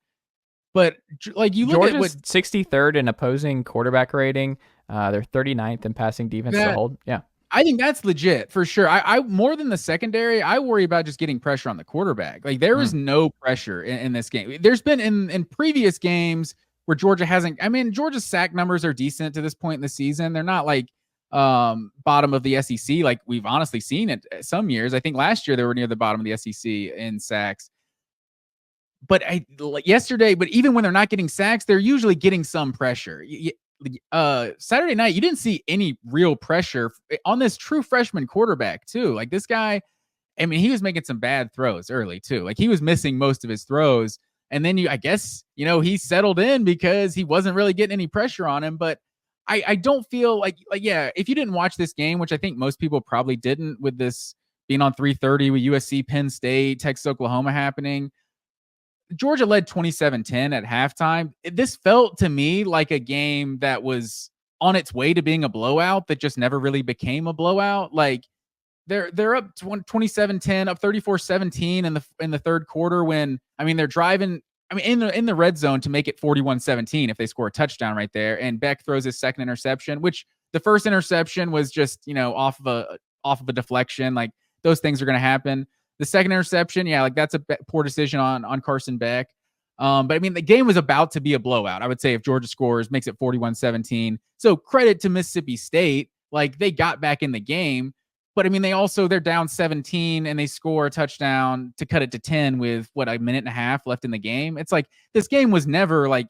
But like, you look Georgia's at 63rd in opposing quarterback rating. They're 39th in passing defense to hold. Yeah. I think that's legit for sure. I more than the secondary, I worry about just getting pressure on the quarterback. Like, there is no pressure in this game. There's been in previous games where Georgia hasn't. I mean, Georgia's sack numbers are decent to this point in the season. They're not like bottom of the SEC like we've honestly seen it some years. I think last year they were near the bottom of the SEC in sacks. But yesterday, but even when they're not getting sacks, they're usually getting some pressure. Saturday night, you didn't see any real pressure on this true freshman quarterback too. Like, this guy, I mean, he was making some bad throws early too. Like, he was missing most of his throws, and then I guess he settled in because he wasn't really getting any pressure on him. But I don't feel like yeah, if you didn't watch this game, which I think most people probably didn't, with this being on 3:30 with USC, Penn State, Texas, Oklahoma happening, Georgia led 27-10 at halftime. This felt to me like a game that was on its way to being a blowout that just never really became a blowout. Like, they're up 27-10, up 34-17 in the third quarter, when, I mean, they're driving, I mean, in the red zone to make it 41-17 if they score a touchdown right there. And Beck throws his second interception, which The first interception was just, off of a deflection. Like, those things are going to happen. The second interception, yeah, like that's a poor decision on Carson Beck. But I mean, the game was about to be a blowout. I would say if Georgia scores, makes it 41-17. So credit to Mississippi State. Like, they got back in the game. But I mean, they're down 17 and they score a touchdown to cut it to 10 with a minute and a half left in the game. It's like, this game was never like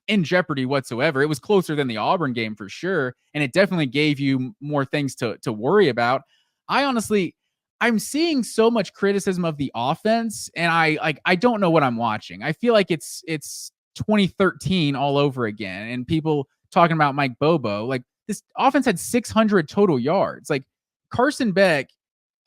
in jeopardy whatsoever. It was closer than the Auburn game for sure. And it definitely gave you more things to worry about. I'm seeing so much criticism of the offense, and I don't know what I'm watching. I feel like it's 2013 all over again, and people talking about Mike Bobo. Like, this offense had 600 total yards. Like, Carson Beck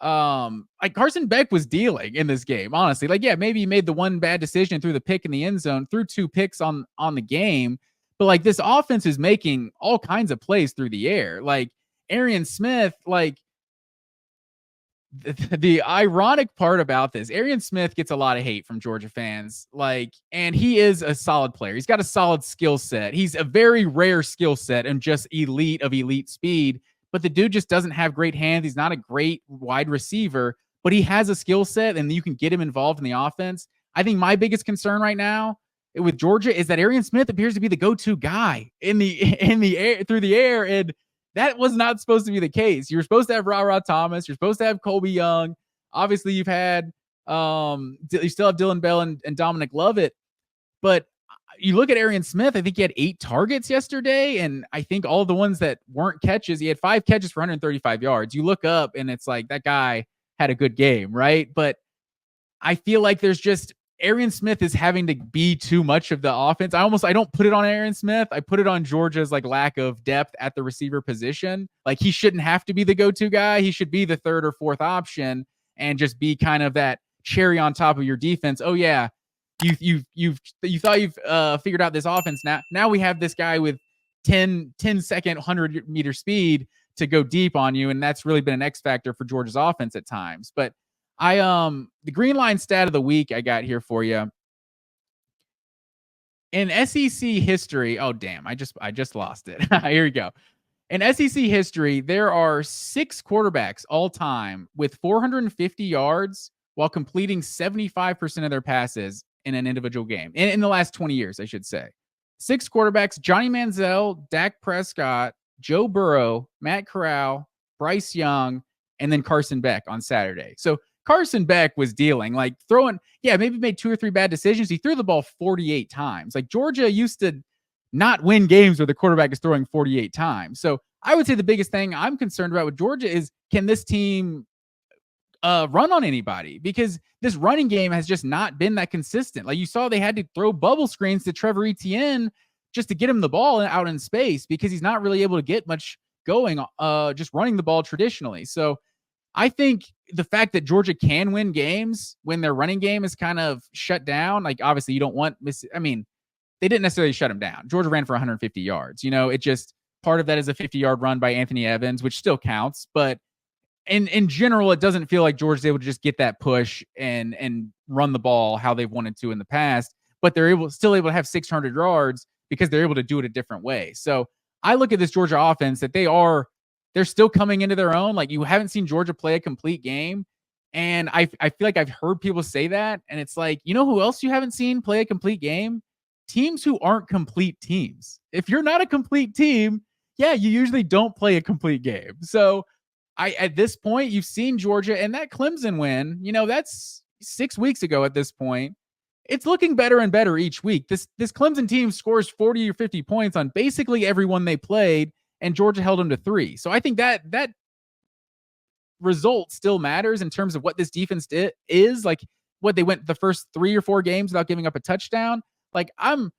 was dealing in this game, honestly. Like, yeah, maybe he made the one bad decision through the pick in the end zone, threw 2 picks on the game, but like, this offense is making all kinds of plays through the air. Like, Arian Smith, like, the ironic part about this, Arian Smith gets a lot of hate from Georgia fans, like, and he is a solid player. He's got a solid skill set. He's a very rare skill set and just elite of elite speed, but the dude just doesn't have great hands. He's not a great wide receiver, but he has a skill set and you can get him involved in the offense. I think my biggest concern right now with Georgia is that Arian Smith appears to be the go-to guy in the air, through the air, and that was not supposed to be the case. You're supposed to have Ra Thomas. You're supposed to have Colby Young. Obviously, you've had you still have Dylan Bell and Dominic Lovett. But you look at Arian Smith, I think he had 8 targets yesterday, and I think all the ones that weren't catches, he had 5 catches for 135 yards. You look up, and it's like, that guy had a good game, right? But I feel like there's just Arian Smith is having to be too much of the offense. I don't put it on Arian Smith. I put it on Georgia's like lack of depth at the receiver position. Like, he shouldn't have to be the go-to guy. He should be the 3rd or 4th option and just be kind of that cherry on top of your defense. Oh yeah, you thought you've figured out this offense. Now we have this guy with 10 second 100-meter speed to go deep on you, and that's really been an X factor for Georgia's offense at times. But the green line stat of the week I got here for you. In SEC history, oh damn, I just lost it. Here we go. In SEC history, there are 6 quarterbacks all time with 450 yards while completing 75% of their passes in an individual game. In the last 20 years, I should say. 6 quarterbacks: Johnny Manziel, Dak Prescott, Joe Burrow, Matt Corral, Bryce Young, and then Carson Beck on Saturday. So Carson Beck was dealing, like, throwing, maybe made 2 or 3 bad decisions. He threw the ball 48 times. Like, Georgia used to not win games where the quarterback is throwing 48 times. So I would say the biggest thing I'm concerned about with Georgia is, can this team run on anybody? Because this running game has just not been that consistent. Like, you saw they had to throw bubble screens to Trevor Etienne just to get him the ball out in space, because he's not really able to get much going just running the ball traditionally. So I think the fact that Georgia can win games when their running game is kind of shut down, like, obviously you don't want they didn't necessarily shut him down. Georgia ran for 150 yards. It just, part of that is a 50-yard run by Anthony Evans, which still counts. But in general, it doesn't feel like Georgia's able to just get that push and run the ball how they've wanted to in the past. But they're still able to have 600 yards because they're able to do it a different way. So I look at this Georgia offense that they're still coming into their own. Like, you haven't seen Georgia play a complete game. And I feel like I've heard people say that. And it's like, you know who else you haven't seen play a complete game? Teams who aren't complete teams. If you're not a complete team, you usually don't play a complete game. So at this point, you've seen Georgia, and that Clemson win, that's 6 weeks ago at this point. It's looking better and better each week. This Clemson team scores 40 or 50 points on basically everyone they played, and Georgia held them to 3. So I think that result still matters in terms of what this defense is. Like, what they went the first 3 or 4 games without giving up a touchdown. Like, I'm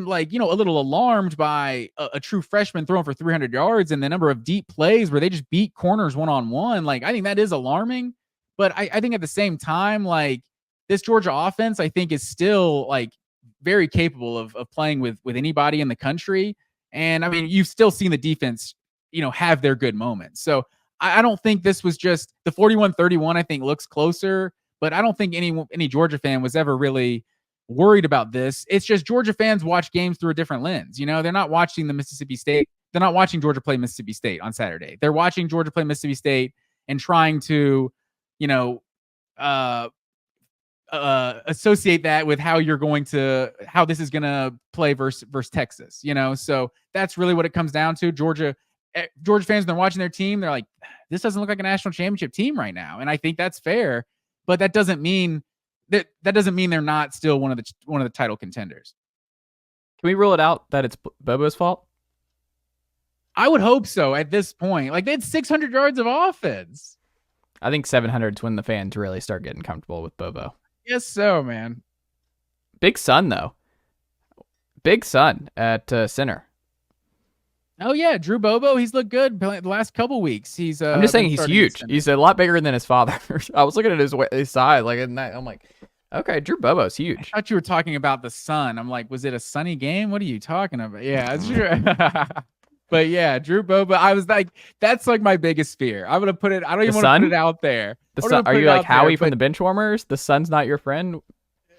like, a little alarmed by a true freshman throwing for 300 yards and the number of deep plays where they just beat corners one-on-one. Like, I think that is alarming. But I think at the same time, like, this Georgia offense, I think, is still, like, very capable of playing with anybody in the country. And I mean, you've still seen the defense, have their good moments. So I don't think this was just the 41-31, I think, looks closer, but I don't think any Georgia fan was ever really worried about this. It's just Georgia fans watch games through a different lens. They're not watching the Mississippi State they're not watching Georgia play Mississippi State on Saturday. They're watching Georgia play Mississippi State and trying to, associate that with how this is going to play versus Texas, So that's really what it comes down to. Georgia fans, they're watching their team. They're like, this doesn't look like a national championship team right now. And I think that's fair, but that doesn't mean they're not still one of the title contenders. Can we rule it out that it's Bobo's fault? I would hope so at this point. Like, they had 600 yards of offense. I think 700 is when the fans really start getting comfortable with Bobo. Yes, so, man. Big Sun, though. Big Sun at center. Oh, yeah. Drew Bobo, he's looked good the last couple weeks. I'm just saying he's huge. He's a lot bigger than his father. I was looking at his size. I'm like, okay, Drew Bobo's huge. I thought you were talking about the sun. I'm like, was it a sunny game? What are you talking about? Yeah, it's true. But yeah, Drew Bobo, I was like, that's like my biggest fear. I'm going to put it, I don't even want to put it out there. The sun, are you like Howie from the Benchwarmers? The sun's not your friend?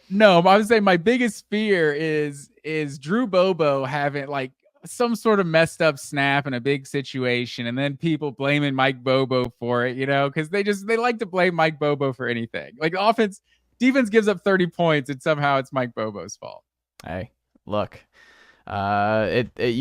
No, I was saying my biggest fear is Drew Bobo having like some sort of messed up snap in a big situation and then people blaming Mike Bobo for it, because they like to blame Mike Bobo for anything. Like defense gives up 30 points and somehow it's Mike Bobo's fault. Hey, look. You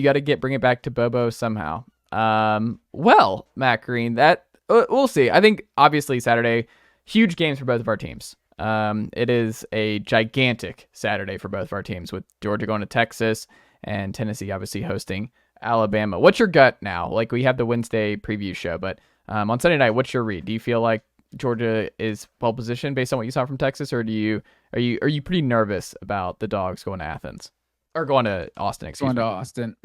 got to bring it back to Bobo somehow. Well, Matt Green, that we'll see. I think obviously Saturday, huge games for both of our teams. It is a gigantic Saturday for both of our teams with Georgia going to Texas and Tennessee obviously hosting Alabama. What's your gut now? Like, we have the Wednesday preview show, but on Sunday night, what's your read? Do you feel like Georgia is well positioned based on what you saw from Texas, or are you pretty nervous about the Dogs going to Athens? Or going to Austin, Going to Austin.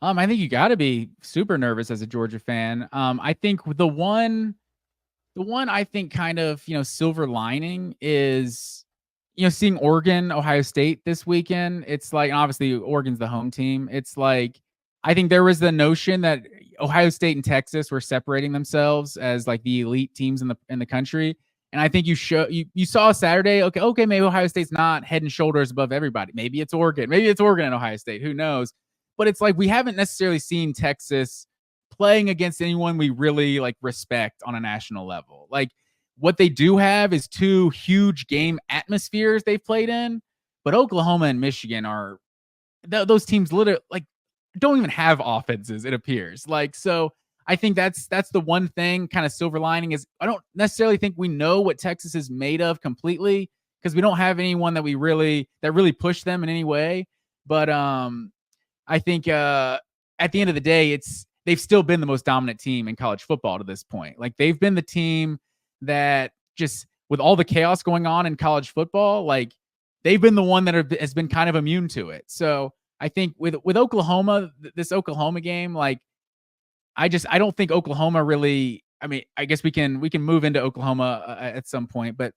I think you got to be super nervous as a Georgia fan. I think the one I think kind of, silver lining is, seeing Oregon, Ohio State this weekend. It's like, obviously Oregon's the home team. It's like, I think there was the notion that Ohio State and Texas were separating themselves as like the elite teams in the country. And I think you saw Saturday, okay, maybe Ohio State's not head and shoulders above everybody. Maybe it's Oregon. Maybe it's Oregon and Ohio State. Who knows? But it's like we haven't necessarily seen Texas playing against anyone we really like respect on a national level. Like, what they do have is two huge game atmospheres they've played in. But Oklahoma and Michigan are those teams literally like don't even have offenses, it appears. Like, so I think that's the one thing, kind of silver lining, is I don't necessarily think we know what Texas is made of completely because we don't have anyone that really push them in any way. But I think at the end of the day, they've still been the most dominant team in college football to this point. Like, they've been the team that just with all the chaos going on in college football, like they've been the one that has been kind of immune to it. So I think with Oklahoma, this Oklahoma game, like, I don't think Oklahoma really, I mean, I guess we can move into Oklahoma at some point, but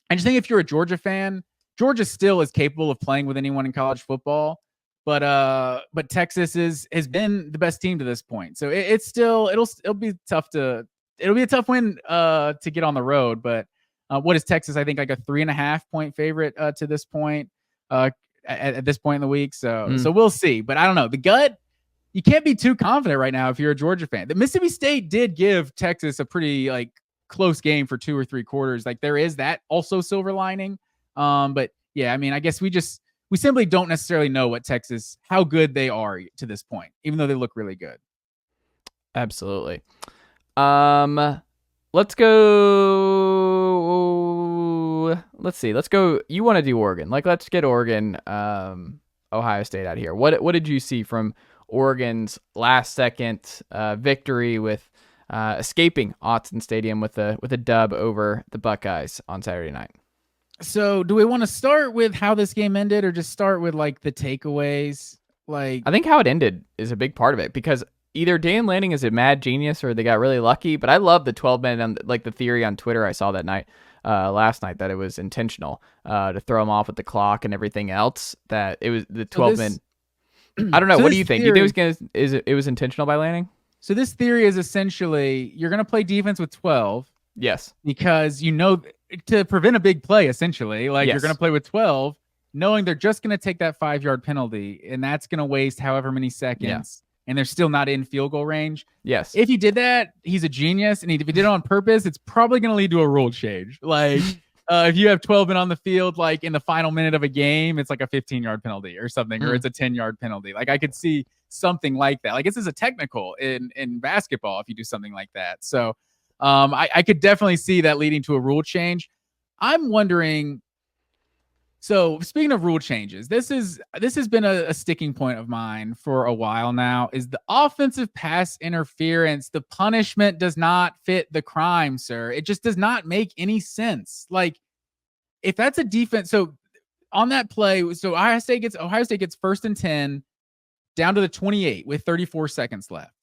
I just think if you're a Georgia fan, Georgia still is capable of playing with anyone in college football, but Texas has been the best team to this point. So it'll be a tough win to get on the road, but what is Texas? I think like a 3.5 point favorite to this point at this point in the week. So we'll see, but I don't know. The gut, you can't be too confident right now if you're a Georgia fan. The Mississippi State did give Texas a pretty like close game for 2 or 3 quarters. Like, there is that also silver lining. But yeah, I mean, I guess we simply don't necessarily know how good they are to this point, even though they look really good. Absolutely. Let's go. Let's see. Let's go. You want to do Oregon? Like, let's get Oregon, Ohio State out of here. What did you see from Oregon's last second victory with escaping Autzen Stadium with a dub over the Buckeyes on Saturday night? So do we want to start with how this game ended or just start with like the takeaways? Like, I think how it ended is a big part of it, because either Dan Lanning is a mad genius or they got really lucky, but I love the 12-minute, like the theory on Twitter I saw that night, last night, that it was intentional to throw him off with the clock and everything else, that it was the 12-minute. I don't know. So what do you think? Do you think it was intentional by Lanning? So this theory is essentially you're going to play defense with 12. Yes. Because to prevent a big play, essentially, like yes. You're going to play with 12, knowing they're just going to take that 5-yard penalty, and that's going to waste however many seconds and they're still not in field goal range. Yes. If he did that, he's a genius. And if he did it on purpose, it's probably going to lead to a rule change. Like if you have 12 men on the field, like in the final minute of a game, it's like a 15-yard penalty or something, or it's a 10-yard penalty. Like I could see something like that. Like this is a technical in basketball if you do something like that. So I could definitely see that leading to a rule change. I'm wondering. So speaking of rule changes, this has been a sticking point of mine for a while now, is the offensive pass interference. The punishment does not fit the crime, sir. It just does not make any sense. Like if that's a defense, so on that play, so Ohio State gets 1st and 10 down to the 28 with 34 seconds left,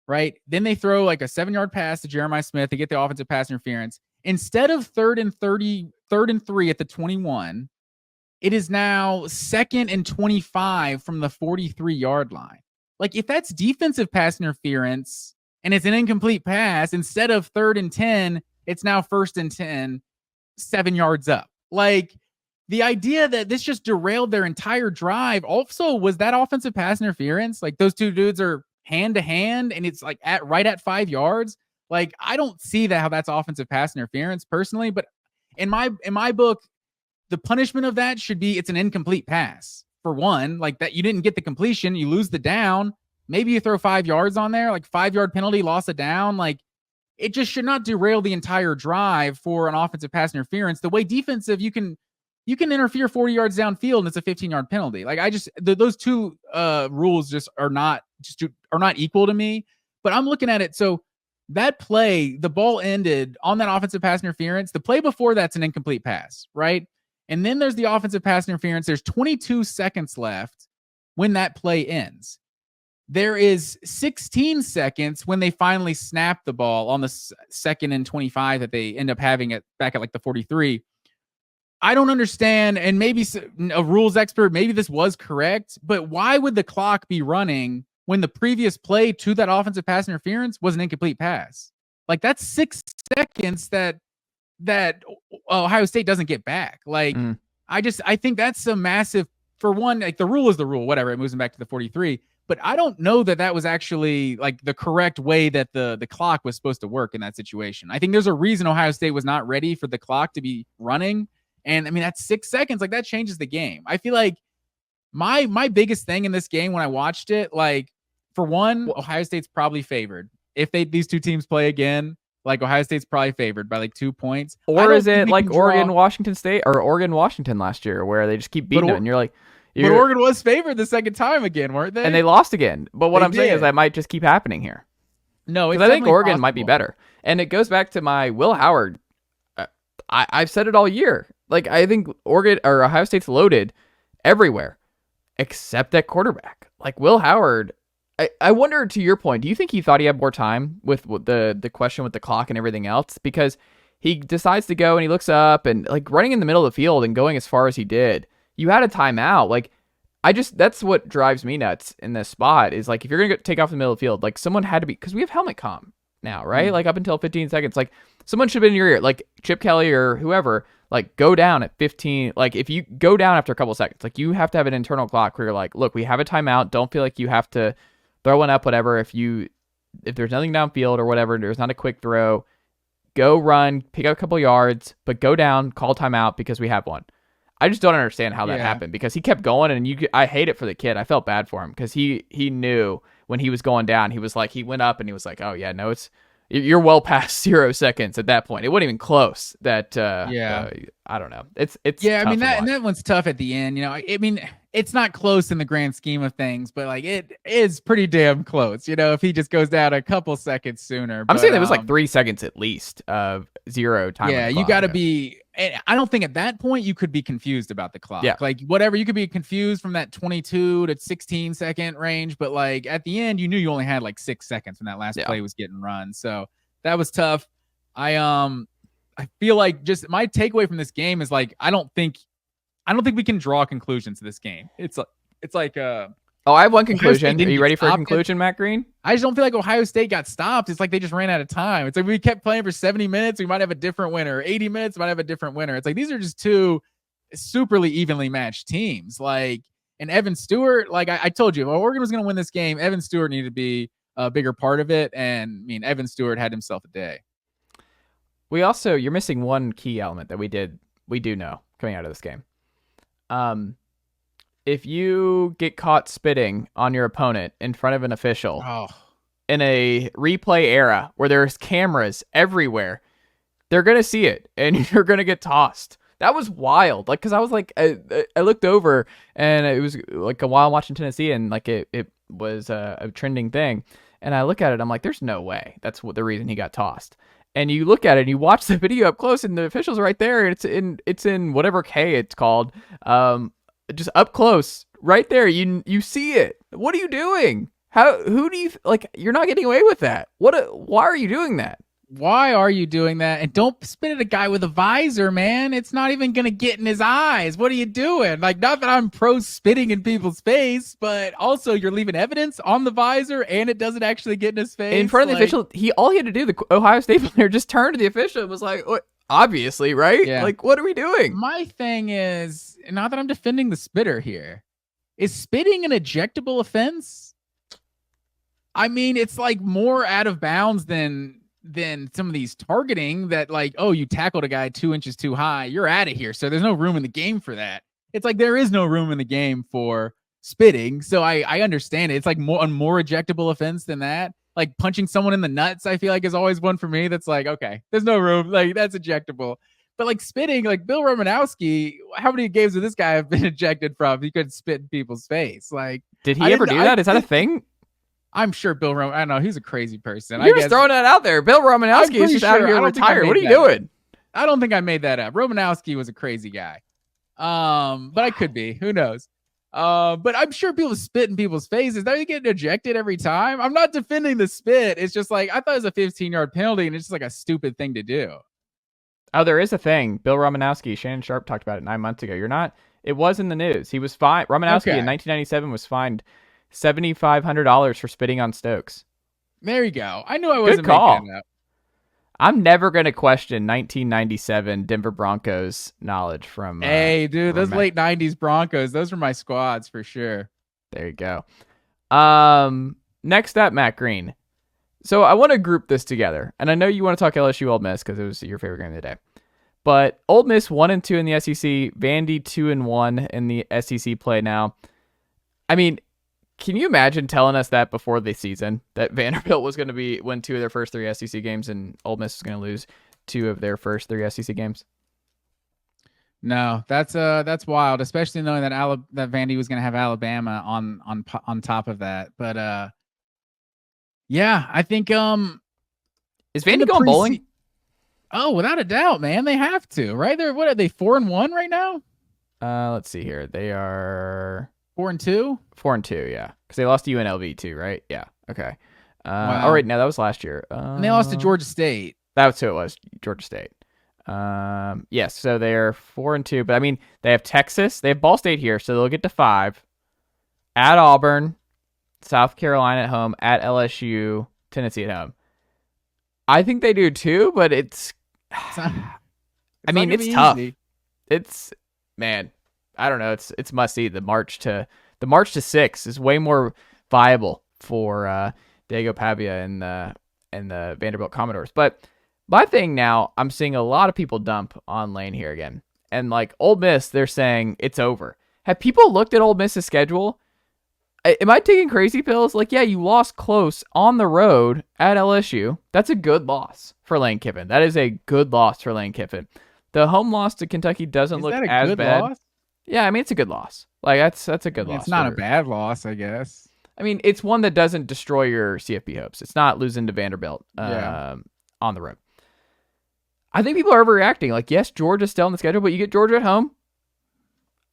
right? Then they throw like a 7-yard pass to Jeremiah Smith to get the offensive pass interference. Instead of 3rd and 3 at the 21, it is now 2nd and 25 from the 43-yard line. Like if that's defensive pass interference and it's an incomplete pass, instead of 3rd and 10, it's now 1st and 10, 7 yards up. Like the idea that this just derailed their entire drive. Also, was that offensive pass interference? Like those two dudes are hand to hand and it's like right at 5 yards. Like I don't see that how that's offensive pass interference personally, but in my book, the punishment of that should be it's an incomplete pass. For one, like that you didn't get the completion, you lose the down. Maybe you throw 5 yards on there, like 5-yard penalty, loss of down. Like it just should not derail the entire drive for an offensive pass interference. The way defensive, you can interfere 40 yards downfield and it's a 15-yard penalty. Like those two rules just are not equal to me. But I'm looking at it. So that play, the ball ended on that offensive pass interference. The play before that's an incomplete pass, right? And then there's the offensive pass interference. There's 22 seconds left when that play ends. There is 16 seconds when they finally snap the ball on the 2nd and 25 that they end up having it back at like the 43. I don't understand, and maybe a rules expert, maybe this was correct, but why would the clock be running when the previous play to that offensive pass interference was an incomplete pass? Like that's 6 seconds that Ohio State doesn't get back. Like I think that's a massive, for one, like the rule is the rule, whatever, it moves them back to the 43. But I don't know that was actually like the correct way that the clock was supposed to work in that situation. I think there's a reason Ohio State was not ready for the clock to be running. And I mean, that's 6 seconds. Like that changes the game. I feel like my biggest thing in this game when I watched it, like for one, Ohio State's probably favored. If these two teams play again, like Ohio State's probably favored by like 2 points. Or is it like Oregon, Washington State or Oregon, Washington last year where they just keep beating them and you're like, but Oregon was favored the second time again, weren't they? And they lost again. But what I'm saying is that might just keep happening here. No, it's I think Oregon possible. might be better. And it goes back to my Will Howard. I've said it all year. Like I think Oregon or Ohio State's loaded everywhere except at quarterback. Like Will Howard, I wonder, to your point, do you think he thought he had more time with the question with the clock and everything else? Because he decides to go and he looks up and like running in the middle of the field and going as far as he did. You had a timeout. Like that's what drives me nuts in this spot is like if you're going to take off the middle of the field, like someone had to be, because we have helmet comm now, right? Like up until 15 seconds, like someone should have been in your ear, like Chip Kelly or whoever, like go down at 15. Like if you go down after a couple seconds, like you have to have an internal clock where you're like, look, we have a timeout. Don't feel like you have to throw one up, whatever. If there's nothing downfield or whatever, there's not a quick throw, go run, pick up a couple yards, but go down, call timeout because we have one. I just don't understand how that happened because he kept going and I hate it for the kid. I felt bad for him because he knew when he was going down, he was like, he went up and he was like, oh yeah, no, you're well past 0 seconds at that point. It wasn't even close. That I don't know. It's yeah. tough I mean to watch. that one's tough at the end. You know, I mean it's not close in the grand scheme of things, but like it is pretty damn close. You know, if he just goes down a couple seconds sooner. I'm saying it was like 3 seconds at least of 0 time. Yeah, you got to be. I don't think at that point you could be confused about the clock. Yeah. Like whatever, you could be confused from that 22 to 16 second range, but like at the end, you knew you only had like 6 seconds when that last play was getting run. So that was tough. I feel like just my takeaway from this game is like I don't think we can draw conclusions to this game. It's like I have one conclusion. Are you ready for a conclusion, Matt Green? I just don't feel like Ohio State got stopped. It's like they just ran out of time. It's like we kept playing for 70 minutes. We might have a different winner. 80 minutes, we might have a different winner. It's like these are just two superly evenly matched teams. Like And Evan Stewart, like I told you, if Oregon was going to win this game, Evan Stewart needed to be a bigger part of it. And I mean, Evan Stewart had himself a day. You're missing one key element that we do know coming out of this game. If you get caught spitting on your opponent in front of an official in a replay era where there's cameras everywhere, they're going to see it and you're going to get tossed. That was wild. Like, cause I was like, I looked over and it was like a while watching Tennessee and like it was a trending thing. And I look at it, I'm like, there's no way that's the reason he got tossed. And you look at it and you watch the video up close and the official's right there. And it's in whatever K it's called. Just up close right there. You see it. What are you doing? Who do you like? You're not getting away with that. Why are you doing that? Why are you doing that? And don't spit at a guy with a visor, man. It's not even going to get in his eyes. What are you doing? Like, not that I'm pro spitting in people's face, but also you're leaving evidence on the visor and it doesn't actually get in his face. In front of the official, all he had to do, the Ohio State player just turned to the official and was like, what? Obviously, right? Yeah. Like, what are we doing? My thing is, not that I'm defending the spitter here, is spitting an ejectable offense? I mean, it's like more out of bounds than some of these targeting that like, oh, you tackled a guy 2 inches too high, you're out of here. So there's no room in the game for that. It's like there is no room in the game for spitting. So I understand it. It's like more ejectable offense than that. Like punching someone in the nuts, I feel like is always one for me. That's like, okay, there's no room. Like that's ejectable. But like spitting, like Bill Romanowski, how many games would this guy have been ejected from? He couldn't spit in people's face. Like, did he ever do that? Is that a thing? I'm sure Bill Roman. I don't know. He's a crazy person. You're just throwing that out there. Bill Romanowski is just out here retired. What are you doing? I don't think I made that up. Romanowski was a crazy guy. But I could be. Who knows? But I'm sure people spit in people's faces. They're getting ejected every time. I'm not defending the spit. It's just like I thought it was a 15-yard penalty, and it's just like a stupid thing to do. Oh, there is a thing. Bill Romanowski, Shannon Sharp talked about it 9 months ago. It was in the news. He was fined. Romanowski in 1997 was fined $7,500 for spitting on Stokes. There you go. I knew I wasn't Good call. making that up. I'm never going to question 1997 Denver Broncos knowledge from. Hey, dude, those late 90s Broncos, those were my squads for sure. There you go. Next up, Matt Green. So I want to group this together, and I know you want to talk LSU Ole Miss because it was your favorite game of the day. But Ole Miss 1-2 in the SEC, Vandy 2-1 in the SEC play now. I mean, can you imagine telling us that before the season that Vanderbilt was going to win 2 of their first 3 SEC games and Ole Miss was going to lose 2 of their first 3 SEC games? No, that's wild, especially knowing that that Vandy was going to have Alabama on top of that. But yeah, I think is Vandy going bowling? Oh, without a doubt, man, they have to, right? What are they 4-1 right now? Let's see here. They are 4-2. 4-2, yeah, because they lost to UNLV too, right? Yeah. Okay. Wow. Oh, right. No, that was last year. And they lost to Georgia State. That's who it was. Georgia State. Yes. So they're 4-2, but I mean, they have Texas. They have Ball State here, so they'll get to 5. At Auburn, South Carolina at home, at LSU, Tennessee at home. I think they do too, but it's I mean, it's tough. Easy. It's, man, I don't know. It's must see. The march to 6 is way more viable for Diego Pavia and the Vanderbilt Commodores. But my thing now, I'm seeing a lot of people dump on Lane here again, and like Ole Miss, they're saying it's over. Have people looked at Ole Miss's schedule? Am I taking crazy pills? Like, yeah, you lost close on the road at LSU. That's a good loss for Lane Kiffin. That is a good loss for Lane Kiffin. The home loss to Kentucky doesn't look as bad. Loss? Yeah, I mean, it's a good loss. Like, that's a good loss. It's not a bad loss, I guess. I mean, it's one that doesn't destroy your CFP hopes. It's not losing to Vanderbilt on the road. I think people are overreacting. Like, yes, Georgia's still on the schedule, but you get Georgia at home.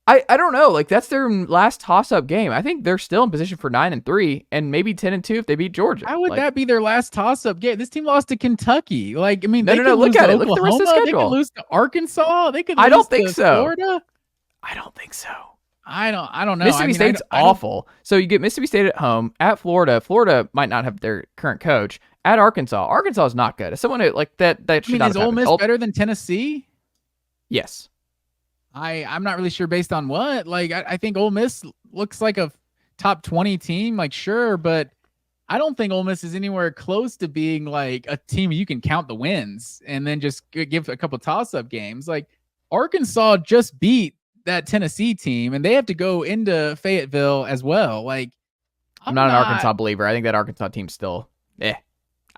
I don't know. Like, that's their last toss-up game. I think they're still in position for 9-3 and maybe 10-2 if they beat Georgia. How would that be their last toss-up game? This team lost to Kentucky. Like, I mean, no. Look at it. Look at the rest of the schedule. They could lose to Arkansas. They could. I don't think to so. Florida. I don't think so. I don't know. Mississippi State's awful. So you get Mississippi State at home, at Florida. Florida might not have their current coach. At Arkansas. Arkansas is not good. As someone who, like that should not have happened. Is Ole Miss better than Tennessee? Yes. I'm not really sure based on what. Like, I think Ole Miss looks like a top 20 team. Like, sure, but I don't think Ole Miss is anywhere close to being like a team you can count the wins and then just give a couple toss-up games. Like, Arkansas just beat that Tennessee team, and they have to go into Fayetteville as well. Like, I'm not an Arkansas believer. I think that Arkansas team's still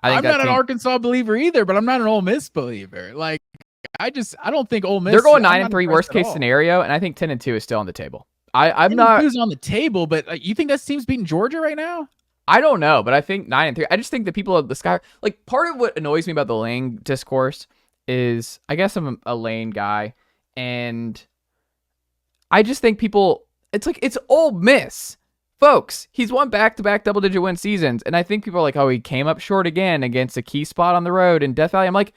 I'm not an Arkansas believer either, but I'm not an Ole Miss believer. Like, I don't think Ole Miss. They're going 9-3 worst case scenario, and I think 10-2 is still on the table. I'm not. Who's on the table? But you think that team's beating Georgia right now? I don't know, but I think 9-3. I just think that people of the sky, like, part of what annoys me about the Lane discourse is, I guess I'm a Lane guy, and I just think people, it's like, it's Ole Miss. Folks, he's won back-to-back double-digit win seasons, and I think people are like, oh, he came up short again against a key spot on the road in Death Valley. I'm like,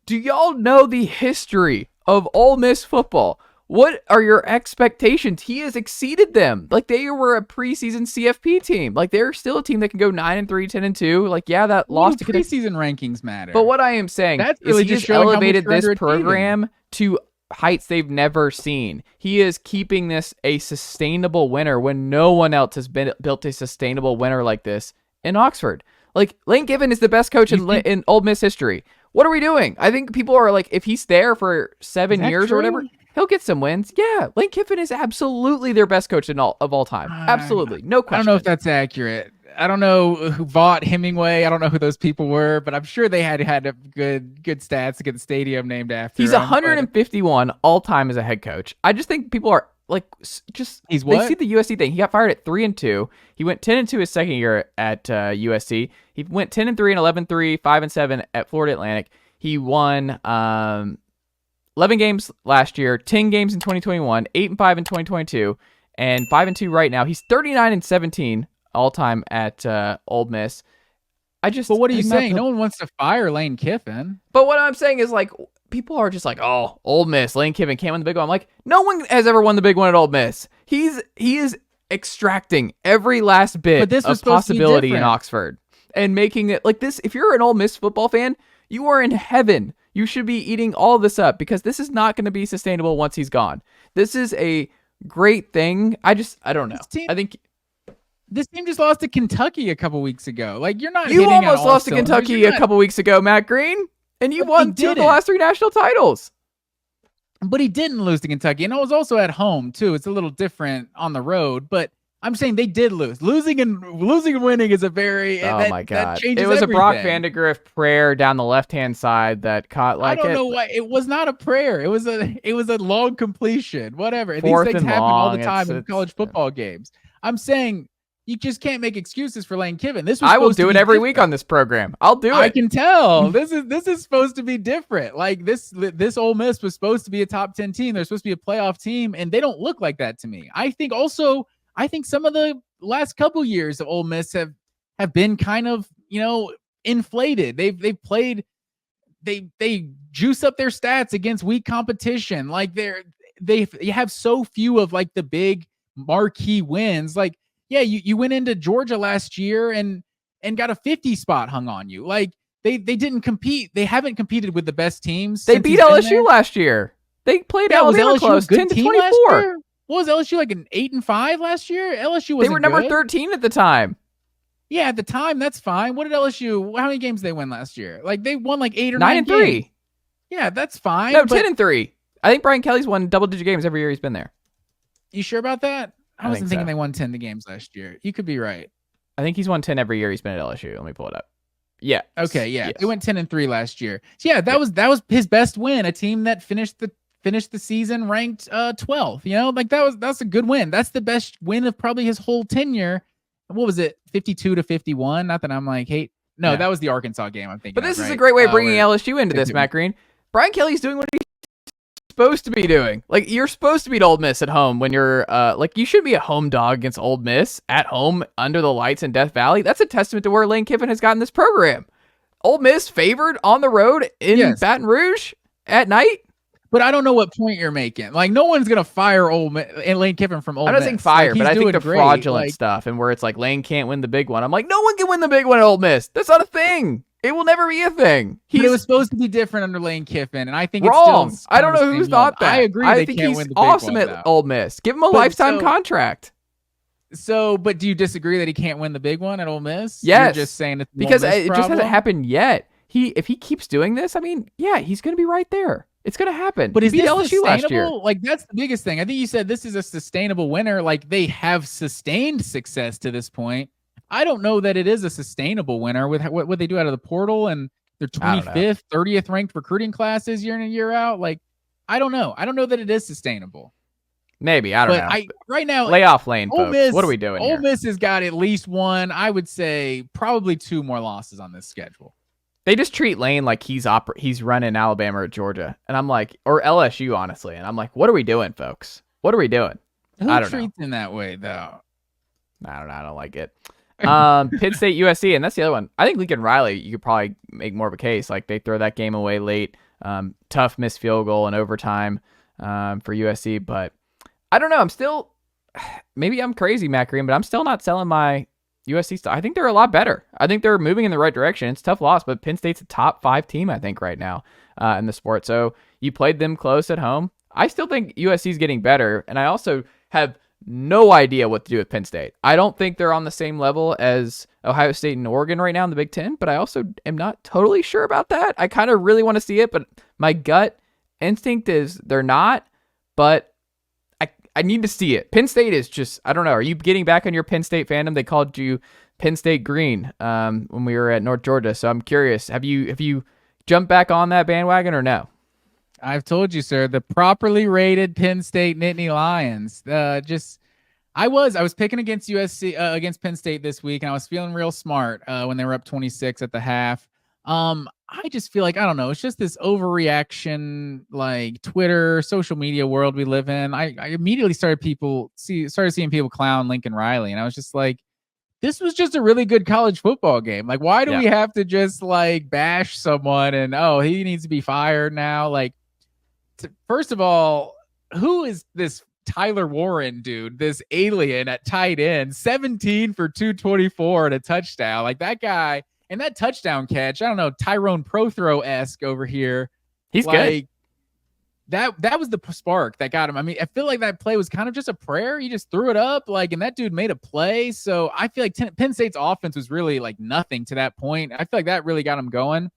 do y'all know the history of Ole Miss football? What are your expectations? He has exceeded them. Like, they were a preseason CFP team. Like, they're still a team that can go 9-3, 10-2. Like, yeah, that lost to preseason rankings matter. But what I am saying is he has elevated this program to heights they've never seen. He is keeping this a sustainable winner when no one else has built a sustainable winner like this in Oxford. Like, Lane Kiffin is the best coach in Ole Miss history. What are we doing? I think people are like, if he's there for 7 years or whatever, he'll get some wins. Yeah, Lane Kiffin is absolutely their best coach of all time. Absolutely. No question. I don't know if that's accurate. I don't know who bought Hemingway. I don't know who those people were, but I'm sure they had a good stats to get the stadium named after him. He's 151 all time as a head coach. I just think people are like, he's what? They see the USC thing. He got fired at 3-2. He went 10-2 his second year at USC. He went 10-3 and 11-3, 5-7 at Florida Atlantic. He won 11 games last year, 10 games in 2021, 8-5 in 2022, and 5-2 right now. He's 39-17 all time at Ole Miss. But what are you saying? No one wants to fire Lane Kiffin. But what I'm saying is, like, people are just like, oh, Ole Miss, Lane Kiffin can't win the big one. I'm like, no one has ever won the big one at Ole Miss. He is extracting every last bit of possibility in Oxford and making it like this. If you're an Ole Miss football fan, you are in heaven. You should be eating all of this up because this is not going to be sustainable once he's gone. This is a great thing. I don't know. I think this team just lost to Kentucky a couple weeks ago. Like, you're not. You almost lost to Kentucky a couple weeks ago, Matt Green, and you won 2 of the last 3 national titles. But he didn't lose to Kentucky, and it was also at home too. It's a little different on the road, but I'm saying they did lose. Losing and winning is a very my god! It was everything. A Brock Vandegrift prayer down the left-hand side that caught like. I don't know why it was not a prayer. It was a long completion. Whatever. Fourth These things and happen long. all the time in college football games. I'm saying you just can't make excuses for Lane Kiffin. I will do it every week on this program. I'll do it. I can tell. This is supposed to be different. Like this Ole Miss was supposed to be a top 10 team. They're supposed to be a playoff team, and they don't look like that to me. I think some of the last couple years of Ole Miss have been kind of, inflated. They've played, they juice up their stats against weak competition. Like they have so few of like the big marquee wins. Like, yeah, you went into Georgia last year and got a 50 spot hung on you. Like they didn't compete. They haven't competed with the best teams. They beat LSU last year. They played Alabama close, 10-24. What was LSU, like an 8-5 last year? LSU wasn't. They were number 13 at the time. Yeah, at the time, that's fine. What did LSU? How many games did they win last year? Like they won like 8 or 9 games. 9-3. Yeah, that's fine. No, 10-3. I think Brian Kelly's won double-digit games every year he's been there. You sure about that? I wasn't thinking so. They won 10 the games last year. You could be right. I think he's won 10 every year he's been at LSU. Let me pull it up. Yeah. Okay. Yeah. Yes. They went 10-3 last year. So yeah, that was his best win. A team that finished the season ranked 12th. Like that's a good win. That's the best win of probably his whole tenure. What was it? 52-51. Not that I'm like, hey, no, yeah. That was the Arkansas game. I'm thinking. But this is a great way of bringing LSU into this, Matt Green. Brian Kelly's doing what he's supposed to be doing. Like, you're supposed to beat Ole Miss at home when you're you should be a home dog against Ole Miss at home under the lights in Death Valley. That's a testament to where Lane Kiffin has gotten this program. Ole Miss favored on the road in Baton Rouge at night. But I don't know what point you're making. Like, no one's gonna fire Lane Kiffin from Ole Miss. I'm not saying fire, but I think the fraudulent stuff and where it's like Lane can't win the big one. I'm like, no one can win the big one at Ole Miss. That's not a thing. It will never be a thing. It was supposed to be different under Lane Kiffin, and I think wrong. It's still I don't know who thought that. I agree. I think he's awesome at Ole Miss. Give him a lifetime contract. So, but do you disagree that he can't win the big one at Ole Miss? Yes. You're just saying it's an because Ole Miss it just problem? hasn't happened yet. If he keeps doing this, I mean, yeah, he's going to be right there. It's going to happen. But He is beat this LSU last year. sustainable? Like, that's the biggest thing. I think you said this is a sustainable winner. Like, they have sustained success to this point. I don't know that it is a sustainable winner with what they do out of the portal and their 25th, 30th ranked recruiting classes year in and year out. Like, I don't know. I don't know that it is sustainable. Maybe. I don't know. Right now, lay off Lane, Ole folks. Miss, What are we doing Ole here? Miss has got at least one, I would say probably 2 more losses on this schedule. They just treat Lane like he's running Alabama or Georgia. And I'm like, or LSU, honestly. And I'm like, what are we doing, folks? What are we doing? Who treats him that way, though? I don't know. I don't like it. Penn State, USC, and that's the other one. I think Lincoln Riley, you could probably make more of a case. Like, they throw that game away late. Tough missed field goal in overtime for USC. But I don't know. I'm still, maybe I'm crazy, Matt Green, but I'm still not selling my USC stuff. I think they're a lot better. I think they're moving in the right direction. It's a tough loss, but Penn State's a top 5 team, I think, right now in the sport. So you played them close at home. I still think USC is getting better, and I also have no idea what to do with Penn State. I don't think they're on the same level as Ohio State and Oregon right now in the Big Ten, but I also am not totally sure about that. I kind of really want to see it, but my gut instinct is they're not, but I need to see it. Penn State is just, I don't know. Are you getting back on your Penn State fandom? They called you Penn State Green when we were at North Georgia. So I'm curious, have you jumped back on that bandwagon or no? I've told you, sir, the properly rated Penn State Nittany Lions. I was picking against USC against Penn State this week, and I was feeling real smart when they were up 26 at the half. I just feel like, I don't know, it's just this overreaction, like Twitter, social media world we live in. I immediately started seeing people clown Lincoln Riley, and I was just like, this was just a really good college football game. Like, why do we have to just like bash someone and, oh, he needs to be fired now? Like, first of all, who is this Tyler Warren dude, this alien at tight end, 17 for 224 and a touchdown? Like, that guy. And that touchdown catch, I don't know, Tyrone Prothro-esque over here. He's like, good. That was the spark that got him. I mean, I feel like that play was kind of just a prayer. He just threw it up, and that dude made a play. So I feel like Penn State's offense was really like nothing to that point. I feel like that really got him going.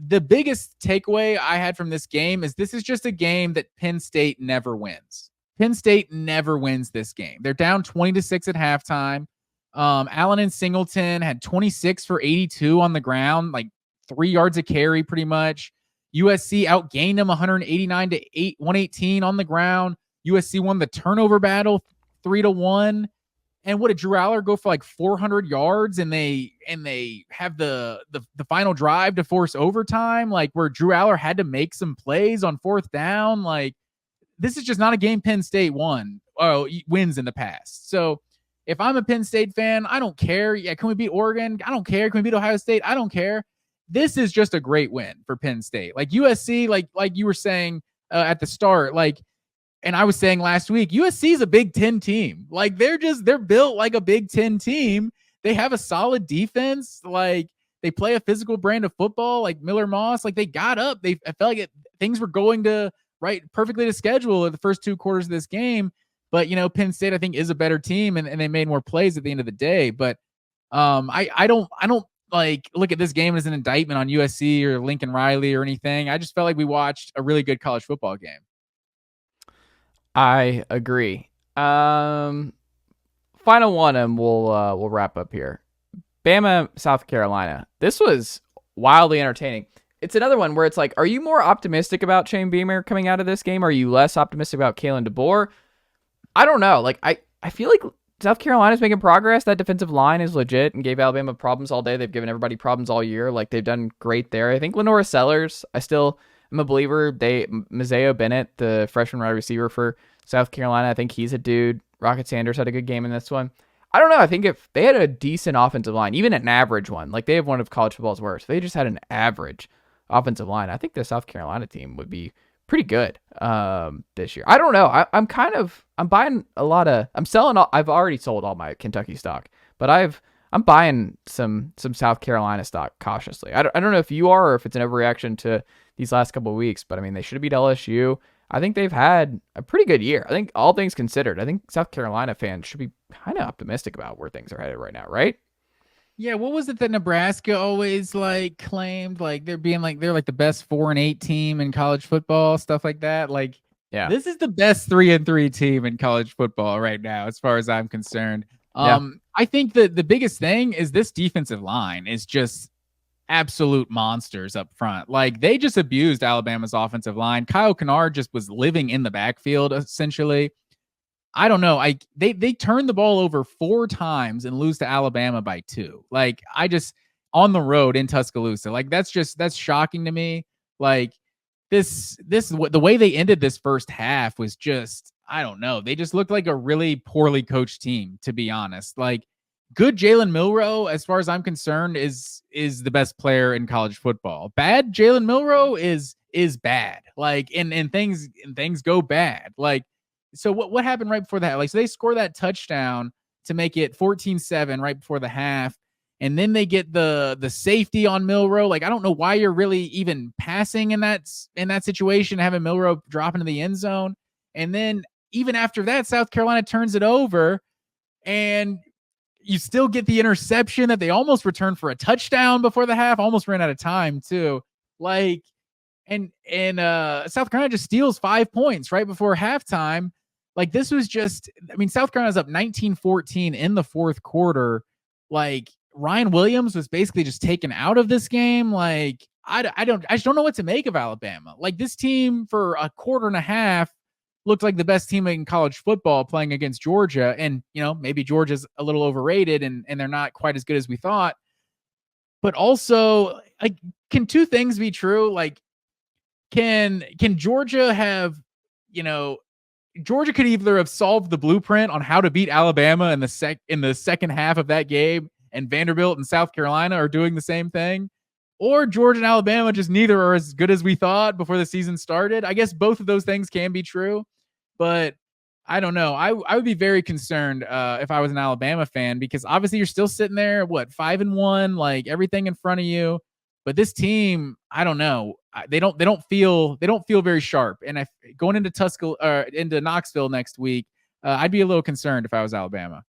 The biggest takeaway I had from this game is this is just a game that Penn State never wins. Penn State never wins this game. They're down 20-6 at halftime. Allen and Singleton had 26 for 82 on the ground, like 3 yards a carry pretty much. USC outgained them 189 to 118 on the ground. USC won the turnover battle 3-1. And what did Drew Aller go for like 400 yards? And they have the final drive to force overtime, like where Drew Aller had to make some plays on 4th down. Like, this is just not a game Penn State wins in the past. So if I'm a Penn State fan, I don't care. Yeah, can we beat Oregon? I don't care. Can we beat Ohio State? I don't care. This is just a great win for Penn State. Like USC, like you were saying at the start, and I was saying last week, USC is a Big Ten team. Like, they're built like a Big Ten team. They have a solid defense. Like, they play a physical brand of football. Like Miller Moss, like they got up. I felt like things were going perfectly to schedule in the first 2 quarters of this game. But, Penn State, I think, is a better team, and they made more plays at the end of the day. But I don't like look at this game as an indictment on USC or Lincoln Riley or anything. I just felt like we watched a really good college football game. I agree. Final one, and we'll wrap up here. Bama, South Carolina. This was wildly entertaining. It's another one where it's like, are you more optimistic about Shane Beamer coming out of this game? Are you less optimistic about Kalen DeBoer? I don't know. Like, I feel like South Carolina's making progress. That defensive line is legit and gave Alabama problems all day. They've given everybody problems all year. Like, they've done great there. I think Lenora Sellers, I still am a believer. Mazeo Bennett, the freshman wide receiver for South Carolina, I think he's a dude. Rocket Sanders had a good game in this one. I don't know. I think if they had a decent offensive line, even an average one, like they have one of college football's worst, if they just had an average offensive line, I think the South Carolina team would be pretty good this year. I don't know. I'm buying a lot of, I've already sold all my Kentucky stock, but I'm buying some South Carolina stock cautiously. I don't know if you are or if it's an overreaction to these last couple of weeks, but I mean, they should have beat LSU. I think they've had a pretty good year. I think all things considered, I think South Carolina fans should be kind of optimistic about where things are headed right now, right? Yeah, what was it that Nebraska always like claimed? Like they're like the best 4-8 team in college football, stuff like that. Like, Yeah. this is the best 3-3 team in college football right now, as far as I'm concerned. Yeah. I think that the biggest thing is this defensive line is just absolute monsters up front. Like, they just abused Alabama's offensive line. Kyle Kennard just was living in the backfield essentially. I don't know. They turned the ball over 4 times and lose to Alabama by 2. Like, I just on the road in Tuscaloosa. Like, that's shocking to me. Like, the way they ended this first half was just, I don't know. They just looked like a really poorly coached team, to be honest. Like, good Jalen Milroe, as far as I'm concerned, is the best player in college football. Bad Jalen Milroe is bad. Like, and things go bad. Like, so what happened right before that? Like, so they score that touchdown to make it 14-7 right before the half. And then they get the safety on Milroe. Like, I don't know why you're really even passing in that situation, having Milroe drop into the end zone. And then even after that, South Carolina turns it over, and you still get the interception that they almost returned for a touchdown before the half. Almost ran out of time too. Like, and South Carolina just steals 5 points right before halftime. Like, this was just, I mean, South Carolina's up 19-14 in the fourth quarter. Like, Ryan Williams was basically just taken out of this game. Like, I just don't know what to make of Alabama. Like, this team for a quarter and a half looked like the best team in college football playing against Georgia. And, maybe Georgia's a little overrated and they're not quite as good as we thought. But also, like, can 2 things be true? Like, can Georgia have, Georgia could either have solved the blueprint on how to beat Alabama in the second half of that game, and Vanderbilt and South Carolina are doing the same thing, or Georgia and Alabama just neither are as good as we thought before the season started. I guess both of those things can be true, but I don't know. I would be very concerned if I was an Alabama fan, because obviously you're still sitting there, 5-1, like everything in front of you. But this team, I don't know. They don't feel very sharp. And if going into Knoxville next week, I'd be a little concerned if I was Alabama.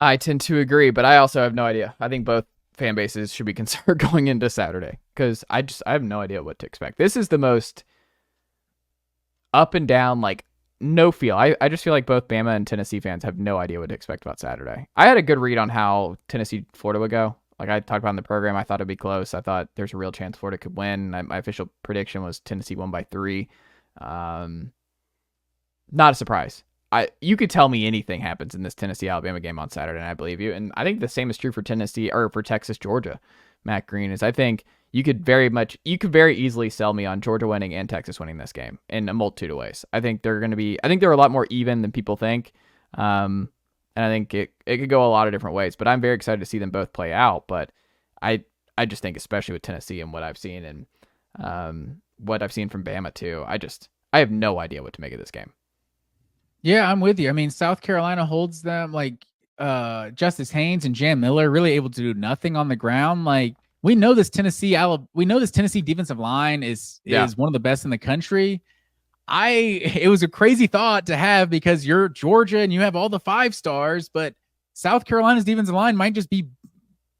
I tend to agree, but I also have no idea. I think both fan bases should be concerned going into Saturday, because I have no idea what to expect. This is the most up and down, like, no feel. I just feel like both Bama and Tennessee fans have no idea what to expect about Saturday. I had a good read on how Tennessee-Florida would go. Like I talked about in the program, I thought it'd be close. I thought there's a real chance Florida could win. My official prediction was Tennessee won by 3. Not a surprise. You could tell me anything happens in this Tennessee-Alabama game on Saturday, and I believe you. And I think the same is true for for Texas-Georgia. Matt Green is. I think you could very easily sell me on Georgia winning and Texas winning this game in a multitude of ways. I think they're a lot more even than people think. And I think it could go a lot of different ways, but I'm very excited to see them both play out. But I just think, especially with Tennessee and what I've seen, and what I've seen from Bama too, I have no idea what to make of this game. Yeah, I'm with you. I mean, South Carolina holds them, like, Justice Haynes and Jam Miller really able to do nothing on the ground. Like, we know this Tennessee defensive line is one of the best in the country. It was a crazy thought to have, because you're Georgia and you have all the 5 stars, but South Carolina's defensive line might just be